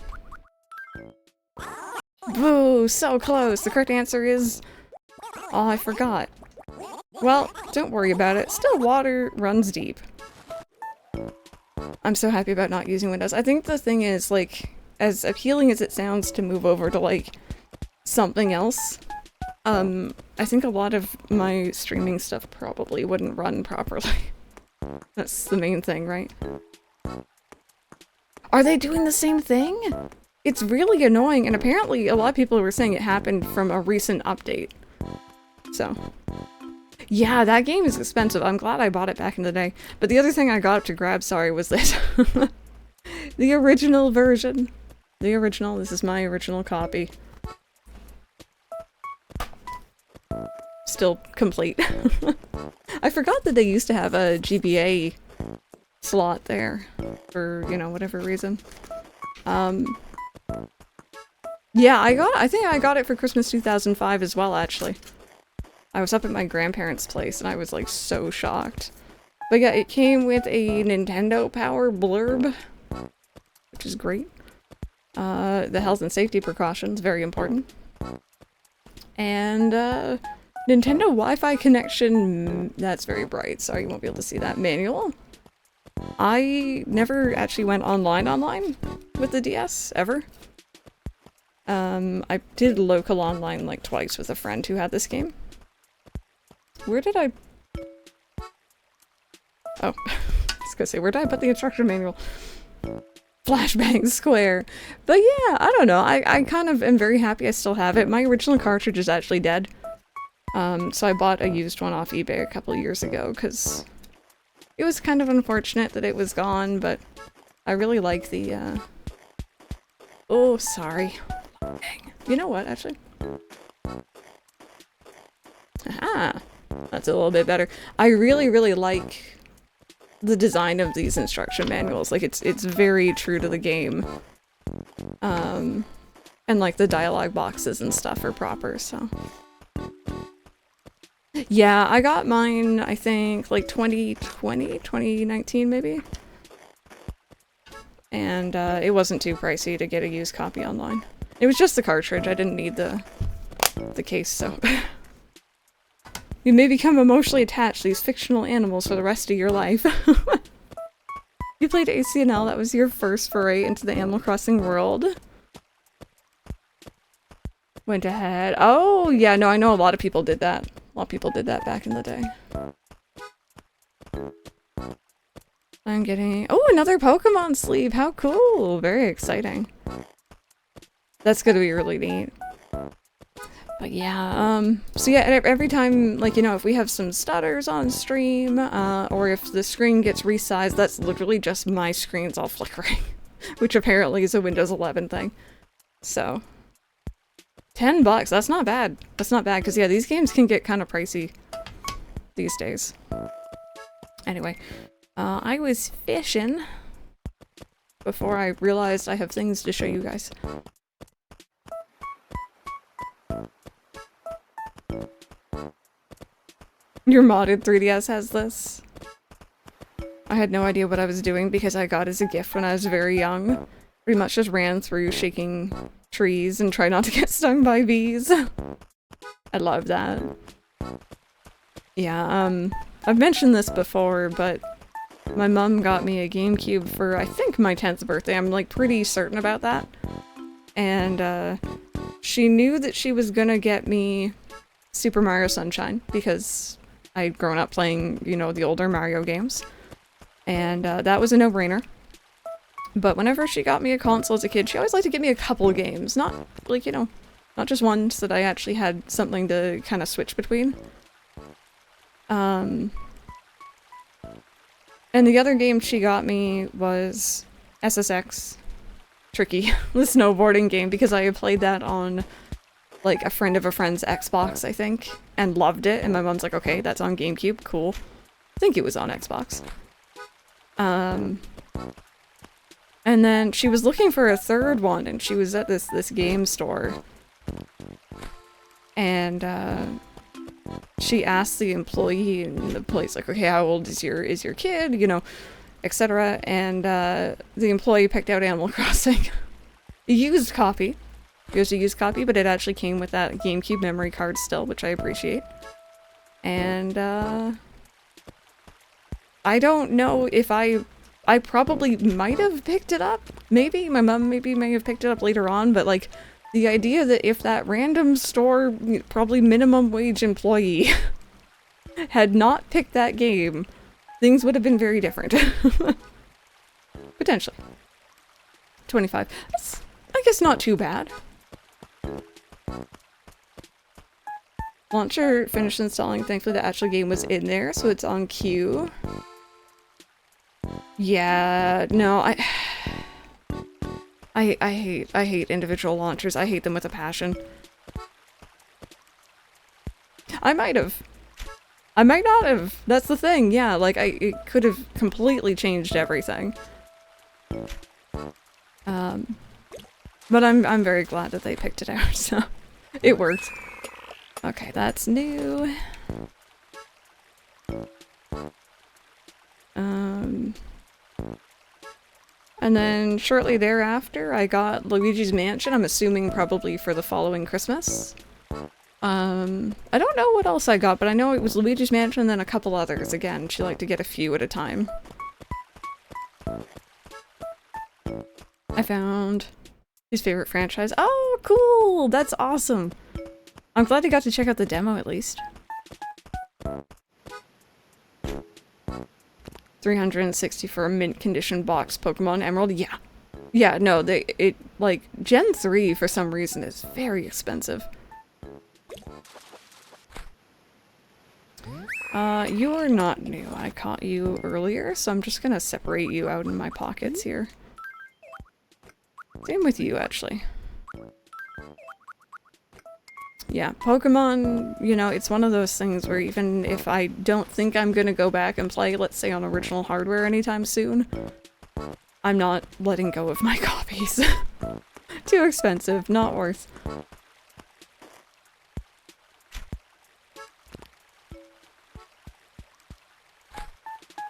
Boo, so close. The correct answer is... Oh, I forgot. Well, don't worry about it. Still, water runs deep. I'm so happy about not using Windows. I think the thing is, like, as appealing as it sounds to move over to, like, something else, I think a lot of my streaming stuff probably wouldn't run properly. That's the main thing, right? Are they doing the same thing? It's really annoying, and apparently a lot of people were saying it happened from a recent update. So, yeah, that game is expensive. I'm glad I bought it back in the day. But the other thing I got up to grab, sorry, was this. The original version. The original. This is my original copy. Still complete. I forgot that they used to have a GBA slot there for, you know, whatever reason. Yeah, I think I got it for Christmas 2005 as well, actually. I was up at my grandparents' place and I was like so shocked. But yeah, it came with a Nintendo Power blurb, which is great. The health and safety precautions, very important. And Nintendo Wi-Fi connection, that's very bright, sorry you won't be able to see that, manual. I never actually went online with the DS, ever. I did local online like twice with a friend who had this game. Where did I... Oh, I was gonna say, where did I put the instruction manual? Flashbang Square. But yeah, I don't know, I kind of am very happy I still have it. My original cartridge is actually dead. So I bought a used one off eBay a couple years ago, because it was kind of unfortunate that it was gone, but I really like the, oh, sorry. Dang. You know what, actually? Aha! That's a little bit better. I really, really like the design of these instruction manuals. Like, it's very true to the game. And like the dialogue boxes and stuff are proper, so. Yeah, I got mine, I think, like 2020, 2019 maybe? And it wasn't too pricey to get a used copy online. It was just the cartridge, I didn't need the case, so. You may become emotionally attached to these fictional animals for the rest of your life. You played ACNL, that was your first foray into the Animal Crossing world. Went ahead. Oh, yeah, no, I know a lot of people did that. A lot of people did that back in the day. I'm getting... Oh, another Pokemon sleeve! How cool! Very exciting. That's gonna be really neat. But yeah, so yeah, every time, like, you know, if we have some stutters on stream, or if the screen gets resized, that's literally just my screens all flickering. Which apparently is a Windows 11 thing. So... $10, that's not bad. That's not bad, because yeah, these games can get kind of pricey these days. Anyway, I was fishing before I realized I have things to show you guys. Your modded 3DS has this. I had no idea what I was doing because I got it as a gift when I was very young. Pretty much just ran through shaking trees and try not to get stung by bees. I love that. Yeah, I've mentioned this before, but my mom got me a GameCube for, I think, my 10th birthday. I'm, like, pretty certain about that. And, she knew that she was gonna get me Super Mario Sunshine, because I'd grown up playing, you know, the older Mario games. And, that was a no-brainer. But whenever she got me a console as a kid, she always liked to give me a couple of games. Not, like, you know, not just one, so that I actually had something to kind of switch between. And the other game she got me was SSX Tricky, the snowboarding game, because I had played that on, like, a friend of a friend's Xbox, I think, and loved it. And my mom's like, okay, that's on GameCube, cool. I think it was on Xbox. And then she was looking for a third one, and she was at this game store. And, she asked the employee in the place, like, okay, how old is your kid, you know, etc. And, the employee picked out Animal Crossing. A used copy. It was a used copy, but it actually came with that GameCube memory card still, which I appreciate. And, I don't know if I probably might have picked it up, maybe. My mom may have picked it up later on, but, like, the idea that if that random store, probably minimum wage employee, had not picked that game, things would have been very different. Potentially. 25. That's, I guess, not too bad. Launcher finished installing. Thankfully, the actual game was in there, so it's on queue. Yeah, no, I hate individual launchers. I hate them with a passion. I might have. I might not have. That's the thing, yeah, like, it could have completely changed everything. But I'm very glad that they picked it out, so it worked. Okay, that's new. And then shortly thereafter, I got Luigi's Mansion, I'm assuming probably for the following Christmas. I don't know what else I got, but I know it was Luigi's Mansion and then a couple others. Again, she liked to get a few at a time. I found his favorite franchise. Oh, cool! That's awesome! I'm glad I got to check out the demo at least. 360 for a mint condition box Pokemon Emerald. Yeah. Yeah, no, like, Gen 3 for some reason is very expensive. You are not new. I caught you earlier, so I'm just gonna separate you out in my pockets here. Same with you, actually. Yeah, Pokemon, you know, it's one of those things where even if I don't think I'm gonna go back and play, let's say on original hardware anytime soon, I'm not letting go of my copies. Too expensive, not worth.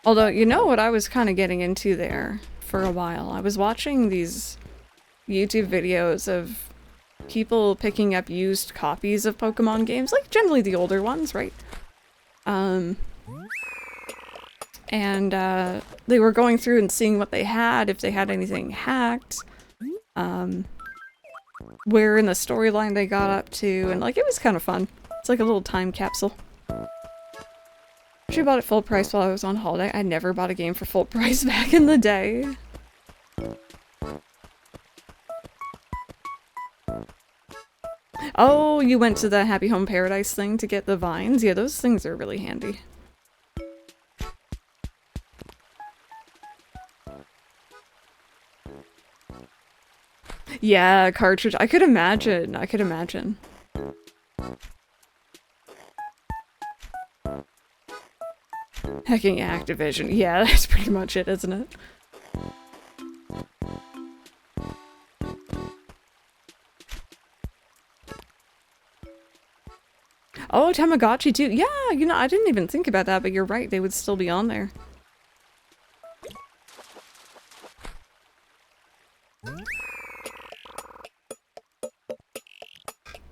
Although, you know what I was kind of getting into there for a while? I was watching these YouTube videos of people picking up used copies of Pokemon games, like generally the older ones, right? And they were going through and seeing what they had, if they had anything hacked, where in the storyline they got up to, and like it was kind of fun. It's like a little time capsule. Actually bought it full price while I was on holiday. I never bought a game for full price back in the day. Oh, you went to the Happy Home Paradise thing to get the vines? Yeah, those things are really handy. Yeah, cartridge. I could imagine. I could imagine. Hacking Activision. Yeah, that's pretty much it, isn't it? Oh, Tamagotchi too. Yeah, you know, I didn't even think about that, but you're right. They would still be on there.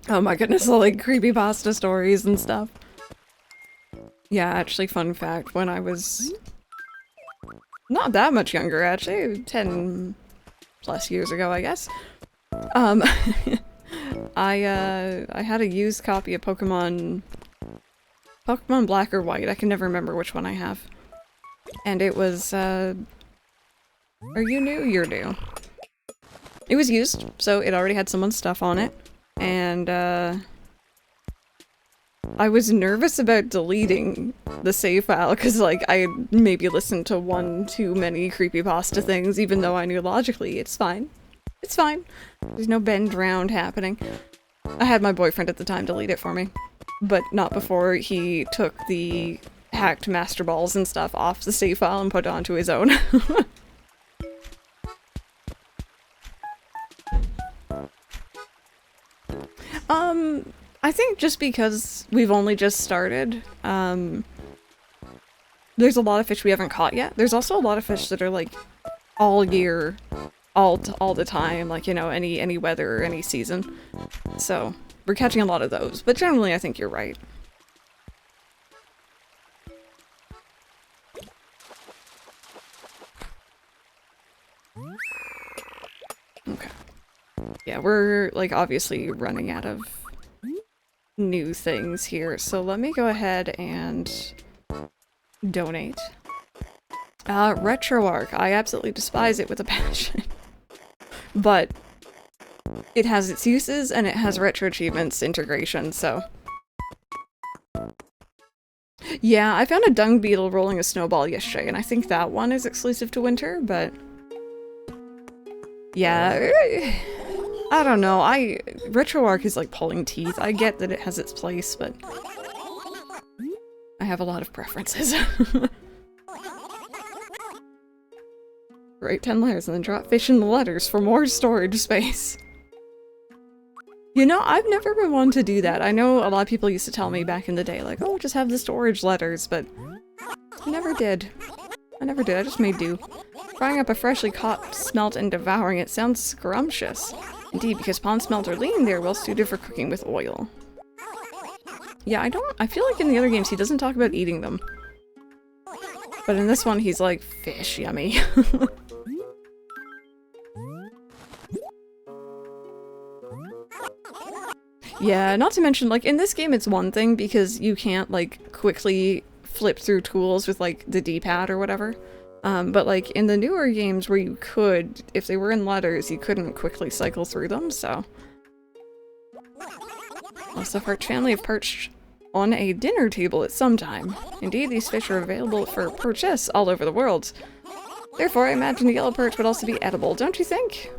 Oh my goodness, all like creepypasta stories and stuff. Yeah, actually, fun fact, when I was not that much younger, actually, 10 plus years ago, I guess, I had a used copy of Pokemon Black or White. I can never remember which one I have. And it was, are you new? You're new. It was used, so it already had someone's stuff on it. And, I was nervous about deleting the save file because, like, I had maybe listened to one too many creepypasta things, even though I knew logically it's fine. It's fine. There's no bend round happening. I had my boyfriend at the time delete it for me, but not before he took the hacked Master Balls and stuff off the save file and put it onto his own. I think just because we've only just started, there's a lot of fish we haven't caught yet. There's also a lot of fish that are like all year, all the time, like, you know, any weather or any season. So we're catching a lot of those, but generally I think you're right. Okay. Yeah, we're like obviously running out of new things here, so let me go ahead and donate. RetroArch. I absolutely despise it with a passion. But it has its uses and it has RetroAchievements integration, so. Yeah, I found a dung beetle rolling a snowball yesterday, and I think that one is exclusive to winter, but yeah, I don't know. RetroArch is like pulling teeth. I get that it has its place, but I have a lot of preferences. Write 10 letters and then drop fish in the letters for more storage space. You know, I've never been one to do that. I know a lot of people used to tell me back in the day, like, oh, just have the storage letters, but I never did. I never did. I just made do. Frying up a freshly caught smelt and devouring it sounds scrumptious. Indeed, because pond smelt are lean, they're well suited for cooking with oil. Yeah, I feel like in the other games he doesn't talk about eating them. But in this one he's like, fish, yummy. Yeah, not to mention, like, in this game it's one thing because you can't, like, quickly flip through tools with, like, the D-pad or whatever. But, like, in the newer games where you could, if they were in letters, you couldn't quickly cycle through them, so. Also, perch family of perched on a dinner table at some time. Indeed, these fish are available for purchase all over the world. Therefore, I imagine the yellow perch would also be edible, don't you think?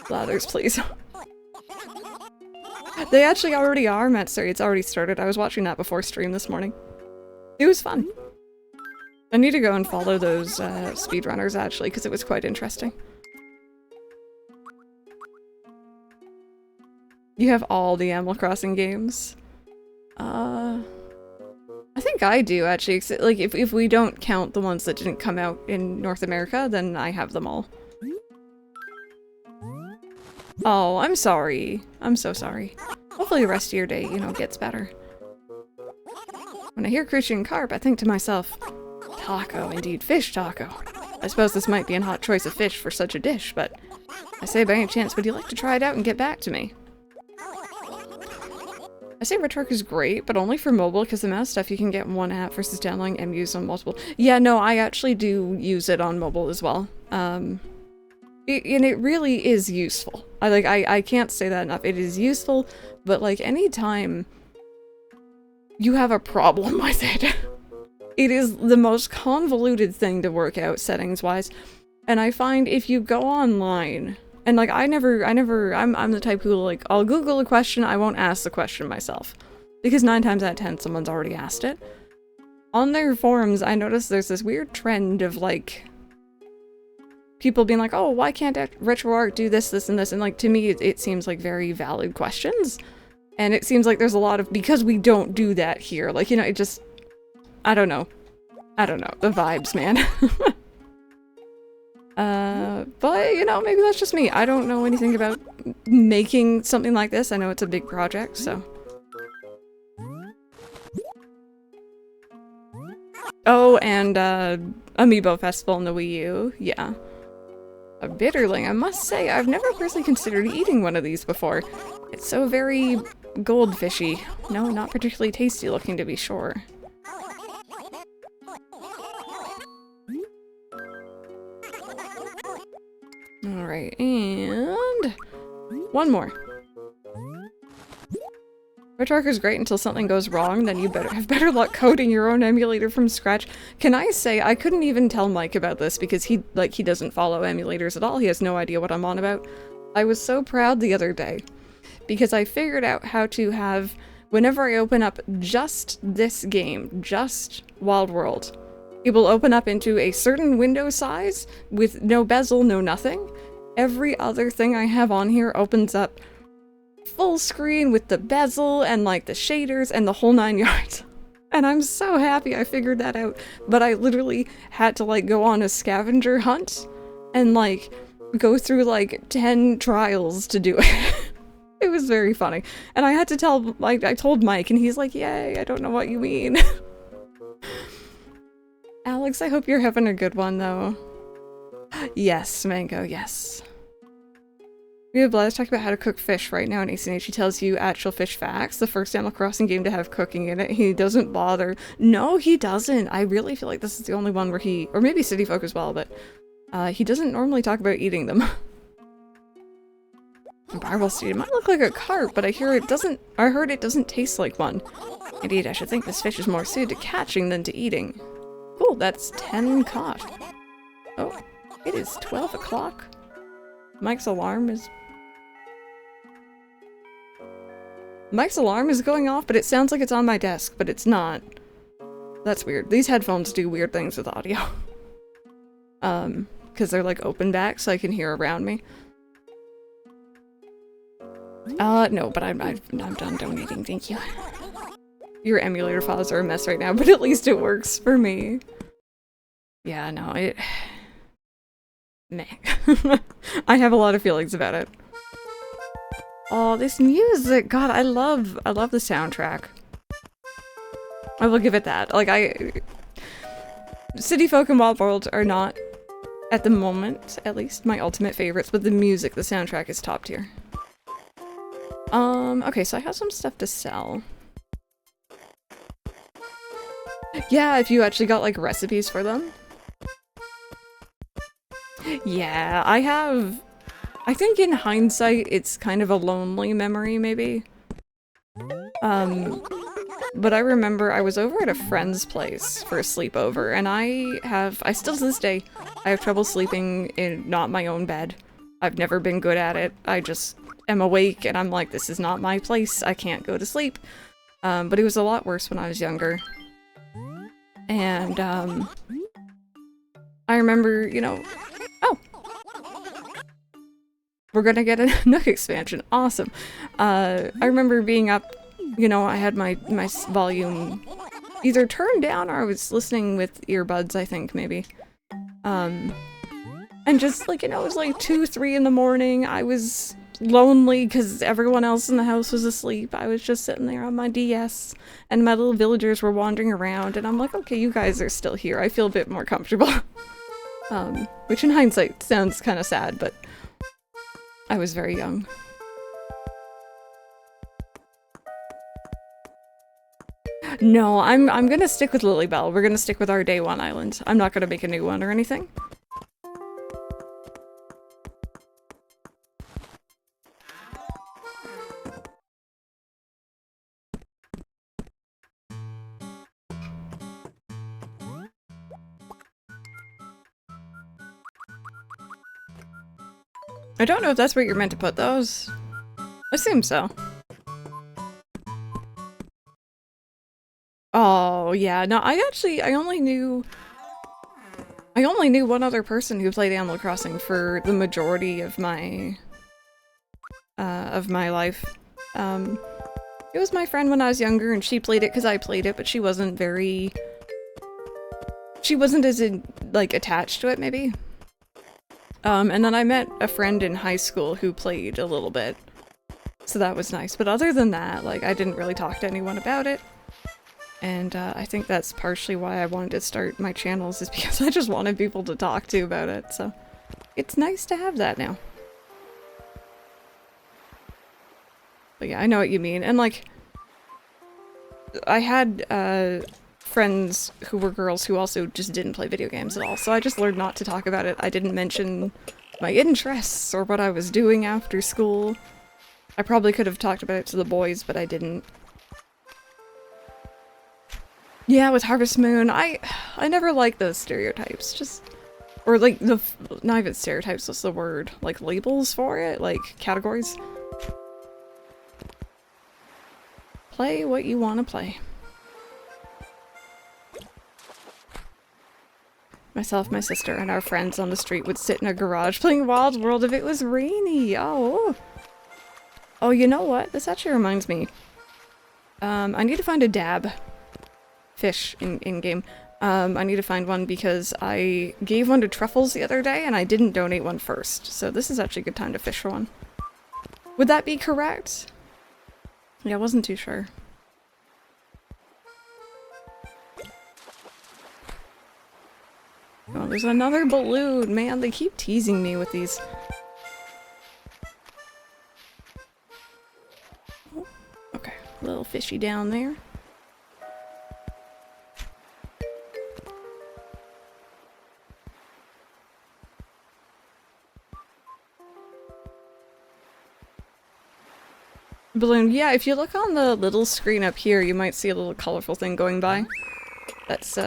Blathers, please. They actually already are, Matsuri. It's already started. I was watching that before stream this morning. It was fun. I need to go and follow those speedrunners, actually, because it was quite interesting. You have all the Animal Crossing games. I think I do, actually. Like, if we don't count the ones that didn't come out in North America, then I have them all. Oh, I'm sorry. I'm so sorry. Hopefully the rest of your day, you know, gets better. When I hear Crucian Carp, I think to myself, taco, indeed, fish taco. I suppose this might be an hot choice of fish for such a dish, but I say by any chance, would you like to try it out and get back to me? I say RetroArch is great, but only for mobile, because the amount of stuff you can get in one app versus downloading MUs on multiple. Yeah, no, I actually do use it on mobile as well. And it really is useful. I can't say that enough. It is useful, but like anytime you have a problem with it, it is the most convoluted thing to work out settings-wise. And I find if you go online, and like I'm the type who like, I'll Google a question, I won't ask the question myself. Because 9 times out of 10, someone's already asked it. On their forums, I noticed there's this weird trend of like, people being like, oh, why can't RetroArch do this, this, and this? And like, to me, it seems like very valid questions. And it seems like there's a lot of, because we don't do that here, like, you know, it just, I don't know. I don't know. The vibes, man. But, you know, maybe that's just me. I don't know anything about making something like this. I know it's a big project, so. Oh, and, Amiibo Festival in the Wii U. Yeah. A bitterling. I must say, I've never personally considered eating one of these before. It's so very goldfishy. No, not particularly tasty looking, to be sure. Alright, and one more. RetroArch is great until something goes wrong, then you better have better luck coding your own emulator from scratch. Can I say, I couldn't even tell Mike about this because he doesn't follow emulators at all. He has no idea what I'm on about. I was so proud the other day because I figured out how to have, whenever I open up just this game, just Wild World, it will open up into a certain window size with no bezel, no nothing. Every other thing I have on here opens up full screen with the bezel and like the shaders and the whole 9 yards. And I'm so happy I figured that out. But I literally had to like go on a scavenger hunt and like go through like 10 trials to do it. It was very funny. And I had to tell, like, I told Mike and he's like, yay, I don't know what you mean. Alex, I hope you're having a good one though. Yes, Mango, yes. We have Blaze talk about how to cook fish right now in ACNH. He tells you actual fish facts. The first Animal Crossing game to have cooking in it. He doesn't bother. No, he doesn't. I really feel like this is the only one where he, or maybe City Folk as well, but he doesn't normally talk about eating them. Barbel seed. It might look like a carp, but I heard it doesn't taste like one. Indeed, I should think this fish is more suited to catching than to eating. Cool, that's 10 caught. Oh, it is 12 o'clock. Mike's alarm is going off, but it sounds like it's on my desk, but it's not. That's weird. These headphones do weird things with audio. Because they're like open back, so I can hear around me. No, but I'm done donating, thank you. Your emulator files are a mess right now, but at least it works for me. Yeah, no, it... Meh. I have a lot of feelings about it. Oh, this music! God, I love the soundtrack. I will give it that. Like, City Folk and Wild World are not, at the moment, at least, my ultimate favorites, but the music, the soundtrack is top tier. Okay, so I have some stuff to sell. Yeah, if you actually got, like, recipes for them. Yeah, I think in hindsight, it's kind of a lonely memory, maybe. But I remember I was over at a friend's place for a sleepover, and I still to this day, I have trouble sleeping in not my own bed. I've never been good at it. I just am awake and I'm like, this is not my place. I can't go to sleep. But it was a lot worse when I was younger. And, I remember, you know, oh! We're gonna get a Nook expansion. Awesome. I remember being up, you know, I had my volume either turned down or I was listening with earbuds, I think, maybe. And just, like, you know, it was like 2, 3 in the morning. I was lonely because everyone else in the house was asleep. I was just sitting there on my DS, and my little villagers were wandering around, and I'm like, okay, you guys are still here. I feel a bit more comfortable. Which in hindsight sounds kind of sad, but I was very young. No, I'm gonna stick with Lilybell. We're gonna stick with our day one island. I'm not gonna make a new one or anything. I don't know if that's where you're meant to put those. I assume so. Oh, yeah, no, I only knew one other person who played Animal Crossing for the majority of my life. It was my friend when I was younger, and she played it because I played it, but she wasn't as, like, attached to it, maybe. And then I met a friend in high school who played a little bit, so that was nice. But other than that, like, I didn't really talk to anyone about it. And I think that's partially why I wanted to start my channels, is because I just wanted people to talk to about it, so it's nice to have that now. But yeah, I know what you mean, and like, I had friends who were girls who also just didn't play video games at all, so I just learned not to talk about it. I didn't mention my interests or what I was doing after school. I probably could have talked about it to the boys, but I didn't. Yeah, with Harvest Moon, I never liked those stereotypes, just, or like not even stereotypes, what's the word? Like labels for it? Like categories? Play what you want to play. Myself, my sister, and our friends on the street would sit in a garage playing Wild World if it was rainy. Oh. Oh, you know what? This actually reminds me. I need to find a dab fish in game. I need to find one because I gave one to Truffles the other day and I didn't donate one first. So this is actually a good time to fish for one. Would that be correct? Yeah, I wasn't too sure. Oh, there's another balloon! Man, they keep teasing me with these. Oh, okay, little fishy down there. Balloon, yeah, if you look on the little screen up here, you might see a little colorful thing going by. That's,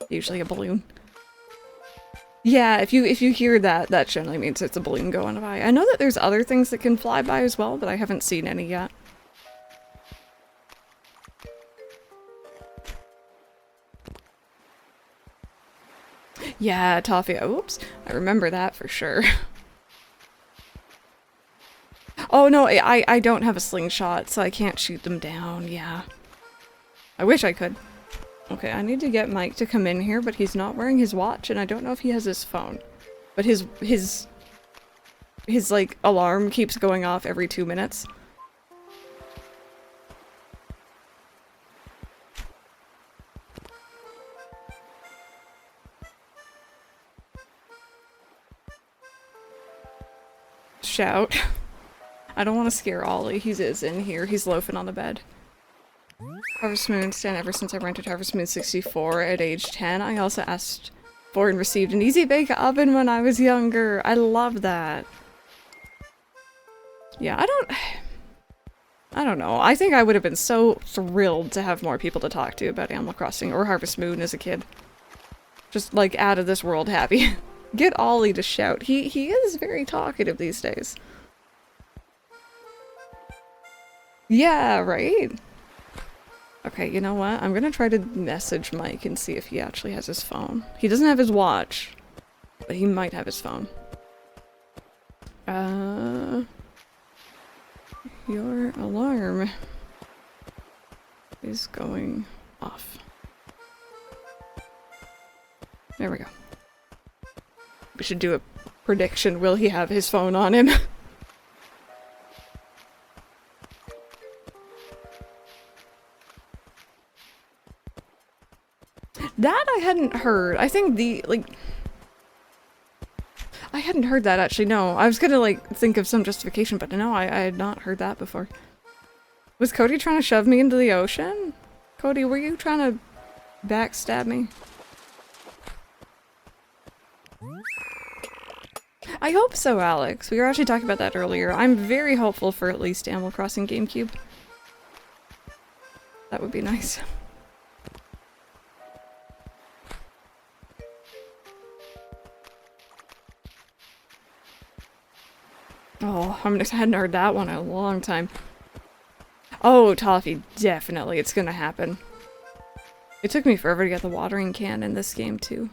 usually a balloon. Yeah, if you hear that, that generally means it's a balloon going by. I know that there's other things that can fly by as well, but I haven't seen any yet. Yeah, toffee. Oops, I remember that for sure. Oh no, I don't have a slingshot, so I can't shoot them down, yeah. I wish I could. Okay, I need to get Mike to come in here, but he's not wearing his watch, and I don't know if he has his phone. But his like, alarm keeps going off every 2 minutes. Shout. I don't want to scare Ollie. He is in here. He's loafing on the bed. Harvest Moon stand ever since I rented Harvest Moon 64 at age 10. I also asked for and received an Easy Bake Oven when I was younger. I love that. Yeah, I don't know. I think I would have been so thrilled to have more people to talk to about Animal Crossing or Harvest Moon as a kid. Just, like, out of this world happy. Get Ollie to shout. He is very talkative these days. Yeah, right? Okay, you know what? I'm gonna try to message Mike and see if he actually has his phone. He doesn't have his watch, but he might have his phone. Your alarm is going off. There we go. We should do a prediction. Will he have his phone on him? That I hadn't heard. I think I hadn't heard that actually, no. I was gonna like think of some justification, but no, I had not heard that before. Was Cody trying to shove me into the ocean? Cody, were you trying to backstab me? I hope so, Alex. We were actually talking about that earlier. I'm very hopeful for at least Animal Crossing GameCube. That would be nice. Oh, I hadn't heard that one in a long time. Oh, Toffee, definitely. It's gonna happen. It took me forever to get the watering can in this game, too.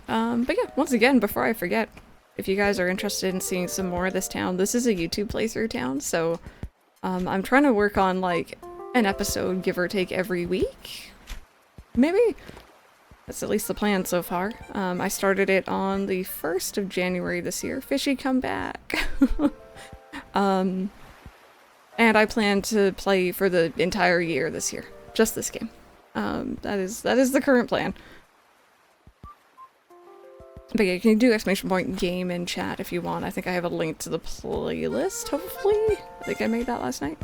But yeah, once again, before I forget, if you guys are interested in seeing some more of this town, this is a YouTube playthrough town, so I'm trying to work on, like, an episode, give or take, every week? Maybe? That's at least the plan so far. I started it on the 1st of January this year. Fishy, come back! And I plan to play for the entire year this year. Just this game. That is the current plan. But yeah, you can do !game in chat if you want. I think I have a link to the playlist, hopefully? I think I made that last night.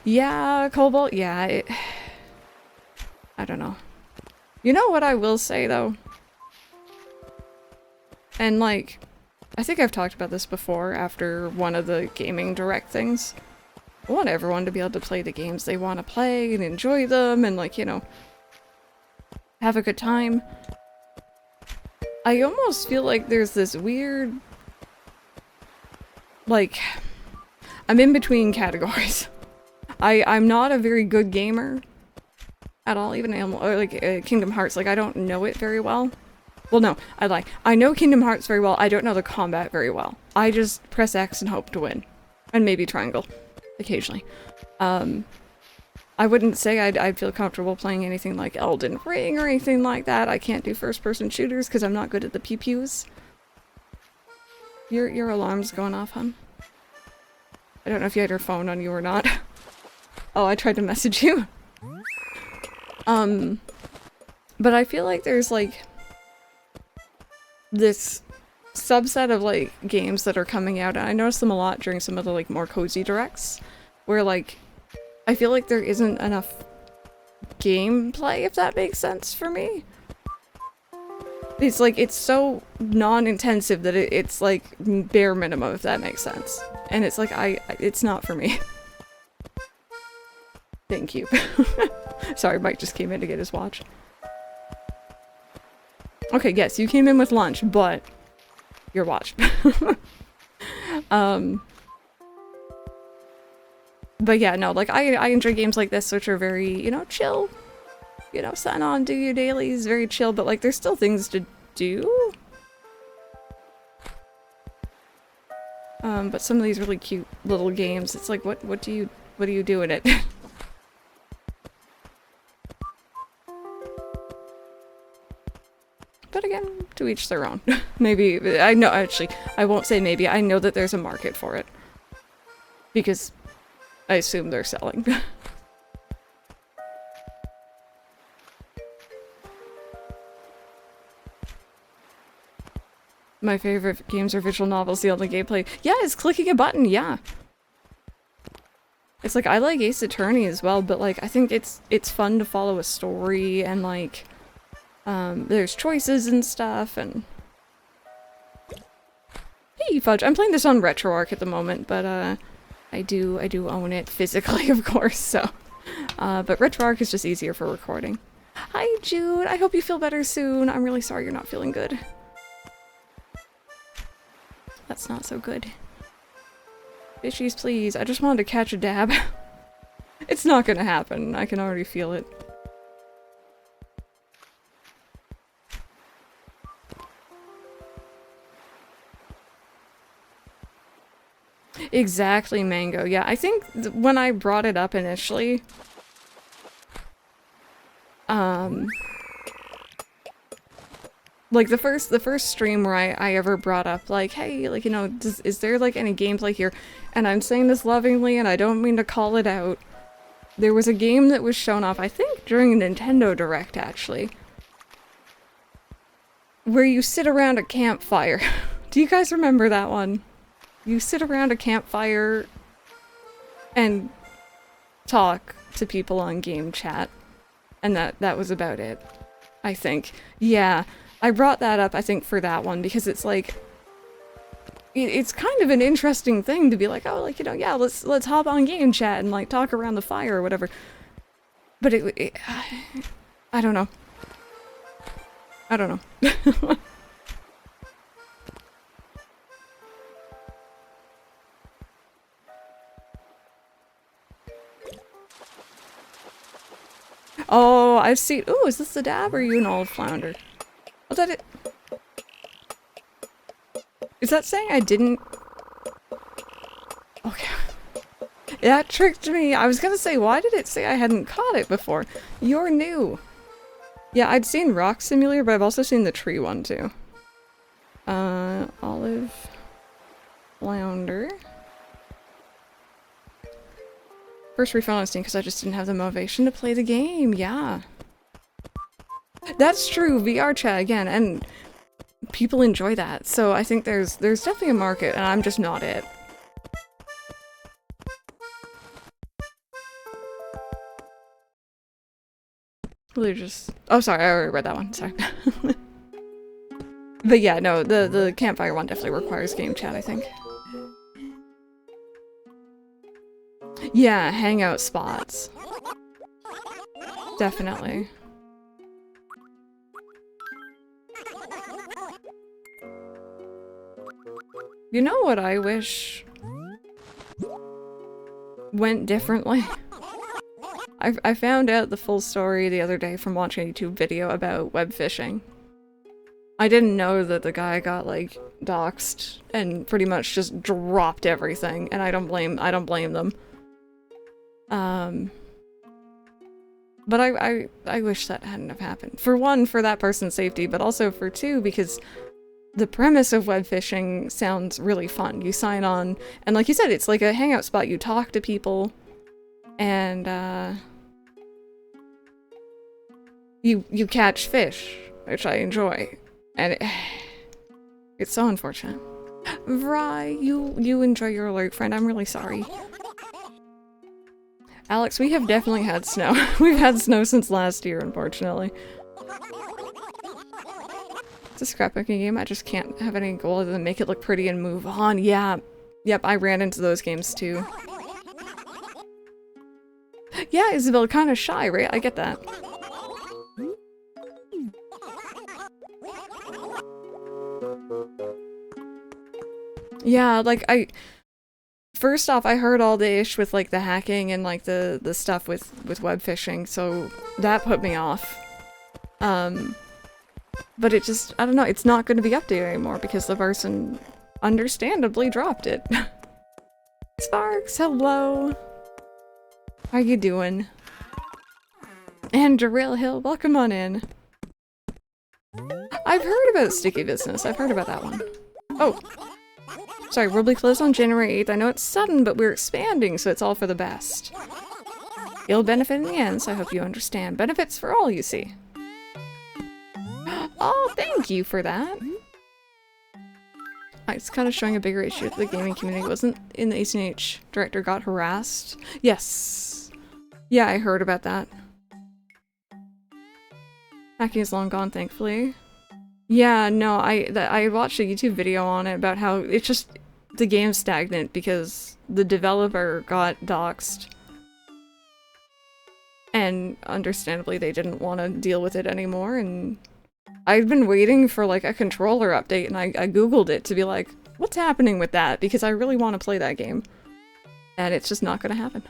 Yeah, Cobalt, yeah, I don't know. You know what I will say, though? And, like, I think I've talked about this before after one of the gaming direct things. I want everyone to be able to play the games they want to play and enjoy them and, like, you know, have a good time. I almost feel like there's this weird, like, I'm in between categories. I'm not a very good gamer at all, even Kingdom Hearts. Like, I don't know it very well. Well, no, I lie. I know Kingdom Hearts very well. I don't know the combat very well. I just press X and hope to win. And maybe triangle. Occasionally. I wouldn't say I'd feel comfortable playing anything like Elden Ring or anything like that. I can't do first-person shooters because I'm not good at the pew-pews. Your alarm's going off, hon. I don't know if you had your phone on you or not. Oh, I tried to message you. But I feel like there's, like, this subset of, like, games that are coming out, and I noticed them a lot during some of the, like, more cozy directs, where, like, I feel like there isn't enough gameplay, if that makes sense for me. It's, like, it's so non-intensive that it's, like, bare minimum, if that makes sense. And it's, like, it's not for me. Thank you. Sorry, Mike just came in to get his watch. Okay, yes, you came in with lunch, but your watch. But yeah, no, like, I enjoy games like this, which are very, you know, chill. You know, sign on, do your dailies, very chill, but, like, there's still things to do. But some of these really cute little games, it's like, what do you do in it? But again, to each their own. Maybe, I know, actually, I won't say maybe, I know that there's a market for it. Because I assume they're selling. My favorite games are visual novels, the only gameplay. Yeah, it's clicking a button, yeah. It's like, I like Ace Attorney as well, but like, I think it's fun to follow a story and like, There's choices and stuff, and... Hey, Fudge! I'm playing this on RetroArch at the moment, but, I do own it physically, of course, so... but RetroArch is just easier for recording. Hi, Jude! I hope you feel better soon! I'm really sorry you're not feeling good. That's not so good. Fishies, please. I just wanted to catch a dab. It's not gonna happen. I can already feel it. Exactly, Mango. Yeah, I think when I brought it up initially, like the first stream where I ever brought up like, hey, like, you know, is there like any gameplay here? And I'm saying this lovingly and I don't mean to call it out. There was a game that was shown off, I think during a Nintendo Direct actually, where you sit around a campfire. Do you guys remember that one? You sit around a campfire and talk to people on game chat. And that was about it, I think. Yeah, I brought that up, I think, for that one, because it's like... It's kind of an interesting thing to be like, oh, like, you know, yeah, let's hop on game chat and, like, talk around the fire or whatever. But I don't know. I don't know. Oh, I've seen- ooh, is this the dab or are you an old flounder? Was that it? Is that saying I didn't- okay. That tricked me. I was gonna say, why did it say I hadn't caught it before? You're new. Yeah, I'd seen Rock Simulator, but I've also seen the tree one too. Olive flounder. First refund on Steam because I just didn't have the motivation to play the game, yeah. That's true, VR chat again, and people enjoy that, so I think there's definitely a market, and I'm just not it. Really just- oh sorry, I already read that one, sorry. But yeah, no, the campfire one definitely requires game chat, I think. Yeah, hangout spots. Definitely. You know what I wish went differently? I found out the full story the other day from watching a YouTube video about web phishing. I didn't know that the guy got, like, doxxed and pretty much just dropped everything, and I don't blame them. But I wish that hadn't have happened. For one, for that person's safety, but also for two, because the premise of web phishing sounds really fun. You sign on, and like you said, it's like a hangout spot. You talk to people, and, you catch fish, which I enjoy. And it's so unfortunate. Vry, you enjoy your alert, friend. I'm really sorry. Alex, we have definitely had snow. We've had snow since last year, unfortunately. It's a scrapbooking game. I just can't have any goal other than make it look pretty and move on. Yeah. Yep, I ran into those games too. Yeah, Isabel, kind of shy, right? I get that. Yeah, like first off, I heard all the ish with like the hacking and like the stuff with web phishing, so that put me off. But it just, I don't know, it's not going to be updated anymore because the person understandably dropped it. Sparks, hello. How you doing? And Jarrell Hill, welcome on in. I've heard about Sticky Business. I've heard about that one. Oh. Sorry, we'll be closed on January 8th. I know it's sudden, but we're expanding, so it's all for the best. You'll benefit in the end, so I hope you understand. Benefits for all, you see. Oh, thank you for that. It's kind of showing a bigger issue that the gaming community wasn't in the ACNH director got harassed. Yes. Yeah, I heard about that. Hacking is long gone, thankfully. Yeah, no, I watched a YouTube video on it about how it's just the game's stagnant because the developer got doxxed. And understandably they didn't want to deal with it anymore, and I've been waiting for like a controller update, and I googled it to be like, what's happening with that? Because I really want to play that game. And it's just not gonna happen.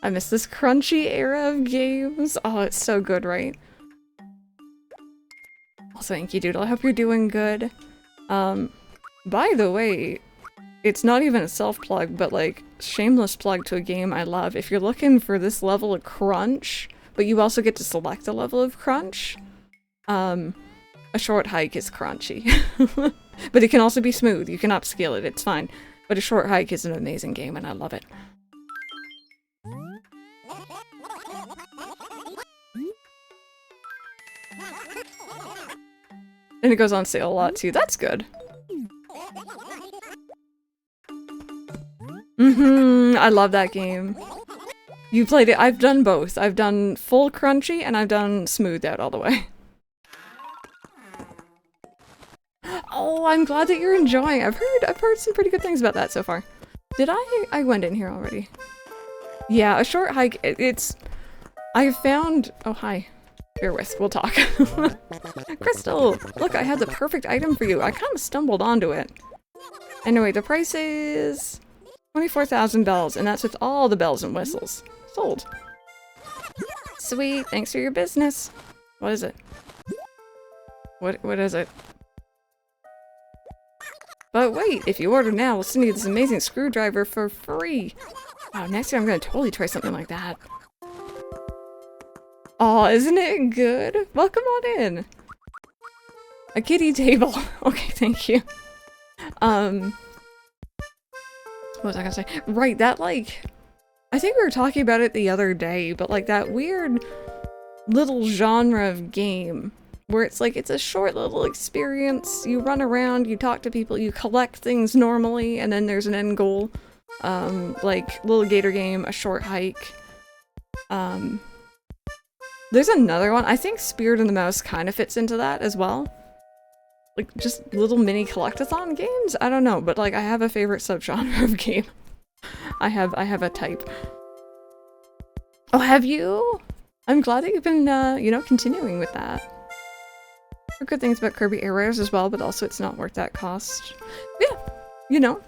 I miss this crunchy era of games. Oh, it's so good, right? Also, thank you, Doodle. I hope you're doing good. By the way, it's not even a self-plug, but like, shameless plug to a game I love. If you're looking for this level of crunch, but you also get to select the level of crunch, a short hike is crunchy. But it can also be smooth. You can upscale it, it's fine. But a short hike is an amazing game, and I love it. And it goes on sale a lot too. That's good. I love that game. You played it. I've done both. I've done full crunchy and I've done smoothed out all the way. Oh, I'm glad that you're enjoying. I've heard some pretty good things about that so far. Did I went in here already? Yeah, a short hike. I found. Oh, hi. Bear with. We'll talk. Crystal, look, I had the perfect item for you. I kind of stumbled onto it. Anyway, the price is 24,000 bells, and that's with all the bells and whistles. Sold. Sweet, thanks for your business. What is it? What is it? But wait, if you order now, we'll send you this amazing screwdriver for free. Wow, next year I'm gonna totally try something like that. Aw, isn't it good? Welcome on in. A kitty table. Okay, thank you. What was I gonna say? Right, that like, I think we were talking about it the other day, but like that weird little genre of game where it's like, it's a short little experience. You run around, you talk to people, you collect things normally, and then there's an end goal. Like little gator game, a short hike. There's another one. I think Spirit and the Mouse kind of fits into that as well. Like, just little mini collectathon games? I don't know, but like, I have a favorite subgenre of game. I have a type. Oh, have you? I'm glad that you've been, you know, continuing with that. There are good things about Kirby Air Rares as well, but also it's not worth that cost. Yeah, you know.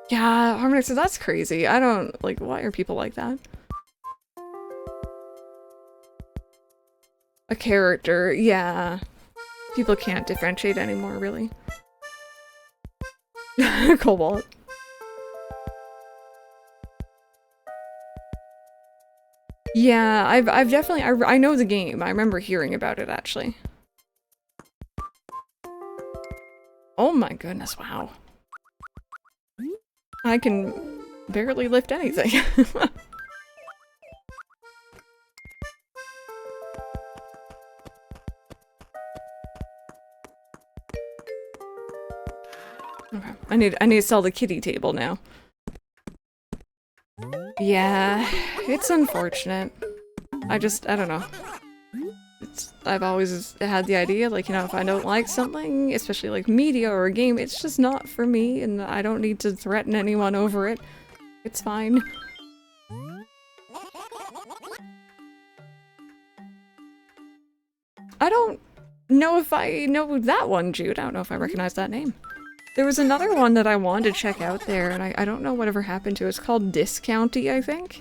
Yeah, Harmonix, so that's crazy. I don't, like, why are people like that? A character, yeah. People can't differentiate anymore, really. Cobalt. Yeah, I've definitely, I know the game. I remember hearing about it, actually. Oh my goodness, wow. I can barely lift anything. Okay, I need to sell the kitty table now. Yeah, it's unfortunate. I don't know. I've always had the idea, like, you know, if I don't like something, especially like media or a game, it's just not for me, and I don't need to threaten anyone over it. It's fine. I don't know if I know that one, Jude. I don't know if I recognize that name. There was another one that I wanted to check out there, and I don't know whatever happened to it. It's called Discounty, I think.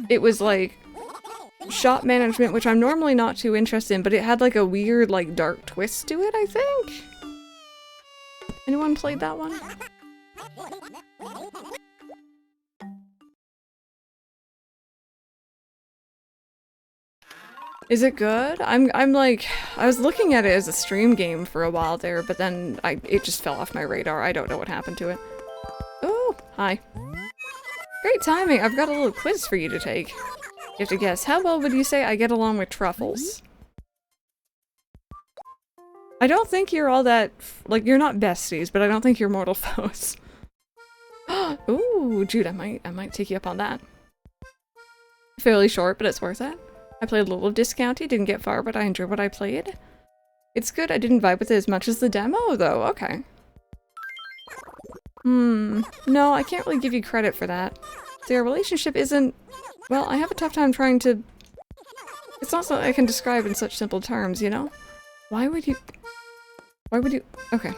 It was like shop management, which I'm normally not too interested in, but it had like a weird, like, dark twist to it, I think? Anyone played that one? Is it good? I'm like, I was looking at it as a stream game for a while there, but then it just fell off my radar. I don't know what happened to it. Oh, hi. Great timing. I've got a little quiz for you to take. You have to guess, how well would you say I get along with truffles? I don't think you're all that, like, you're not besties, but I don't think you're mortal foes. Ooh, Jude, I might take you up on that. Fairly short, but it's worth it. I played a little discounty, didn't get far, but I enjoyed what I played. It's good, I didn't vibe with it as much as the demo, though. Okay. No, I can't really give you credit for that. See, our relationship isn't... Well, I have a tough time trying to... It's not something I can describe in such simple terms, you know? Why would you... Okay.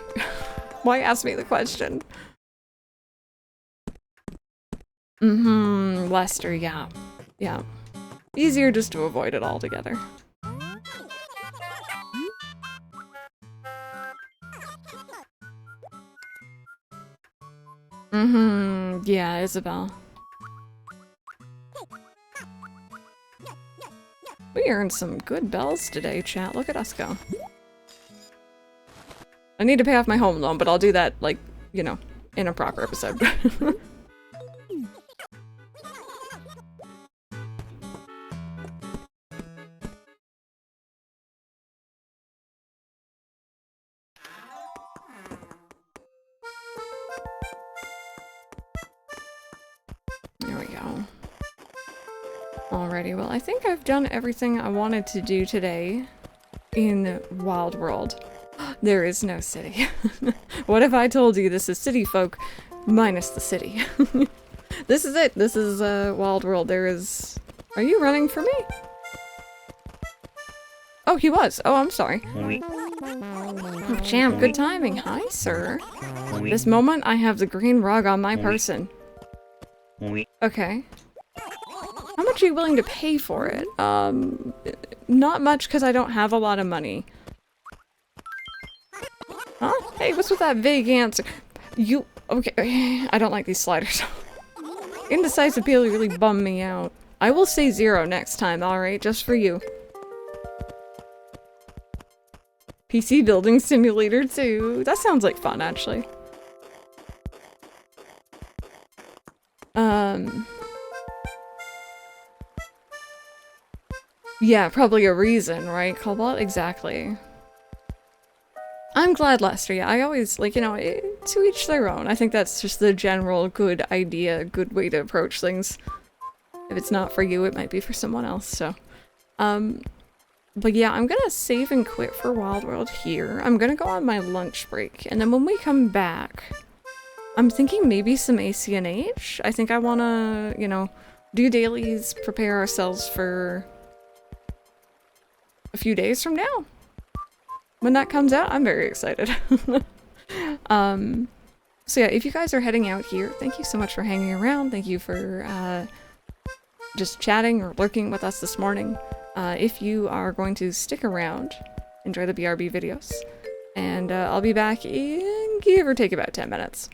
Why ask me the question? Lester, yeah. Yeah. Easier just to avoid it altogether. Yeah, Isabel. We earned some good bells today, chat. Look at us go. I need to pay off my home loan, but I'll do that, like, you know, in a proper episode. There we go. Alrighty, well, I think I've done everything I wanted to do today in Wild World. There is no city. What if I told you this is city folk minus the city? This is it. This is Wild World. There is... Are you running for me? Oh, he was. Oh, I'm sorry. Oh, champ, good timing. Hi, sir. This moment, I have the green rug on my person. Okay. How much are you willing to pay for it? Not much, because I don't have a lot of money. Huh? Hey, what's with that vague answer? You... Okay, I don't like these sliders. Indecisive people really bum me out. I will say 0 next time, alright? Just for you. PC Building Simulator 2. That sounds like fun, actually. Yeah, probably a reason, right, Cobalt? Exactly. I'm glad, Lester. Yeah, I always, like, you know, to each their own. I think that's just the general good idea, good way to approach things. If it's not for you, it might be for someone else, so. But yeah, I'm gonna save and quit for Wild World here. I'm gonna go on my lunch break, and then when we come back, I'm thinking maybe some ACNH. I think I wanna, you know, do dailies, prepare ourselves for a few days from now. When that comes out, I'm very excited. So yeah, if you guys are heading out here, thank you so much for hanging around. Thank you for just chatting or lurking with us this morning. If you are going to stick around, enjoy the BRB videos. And I'll be back in give or take about 10 minutes.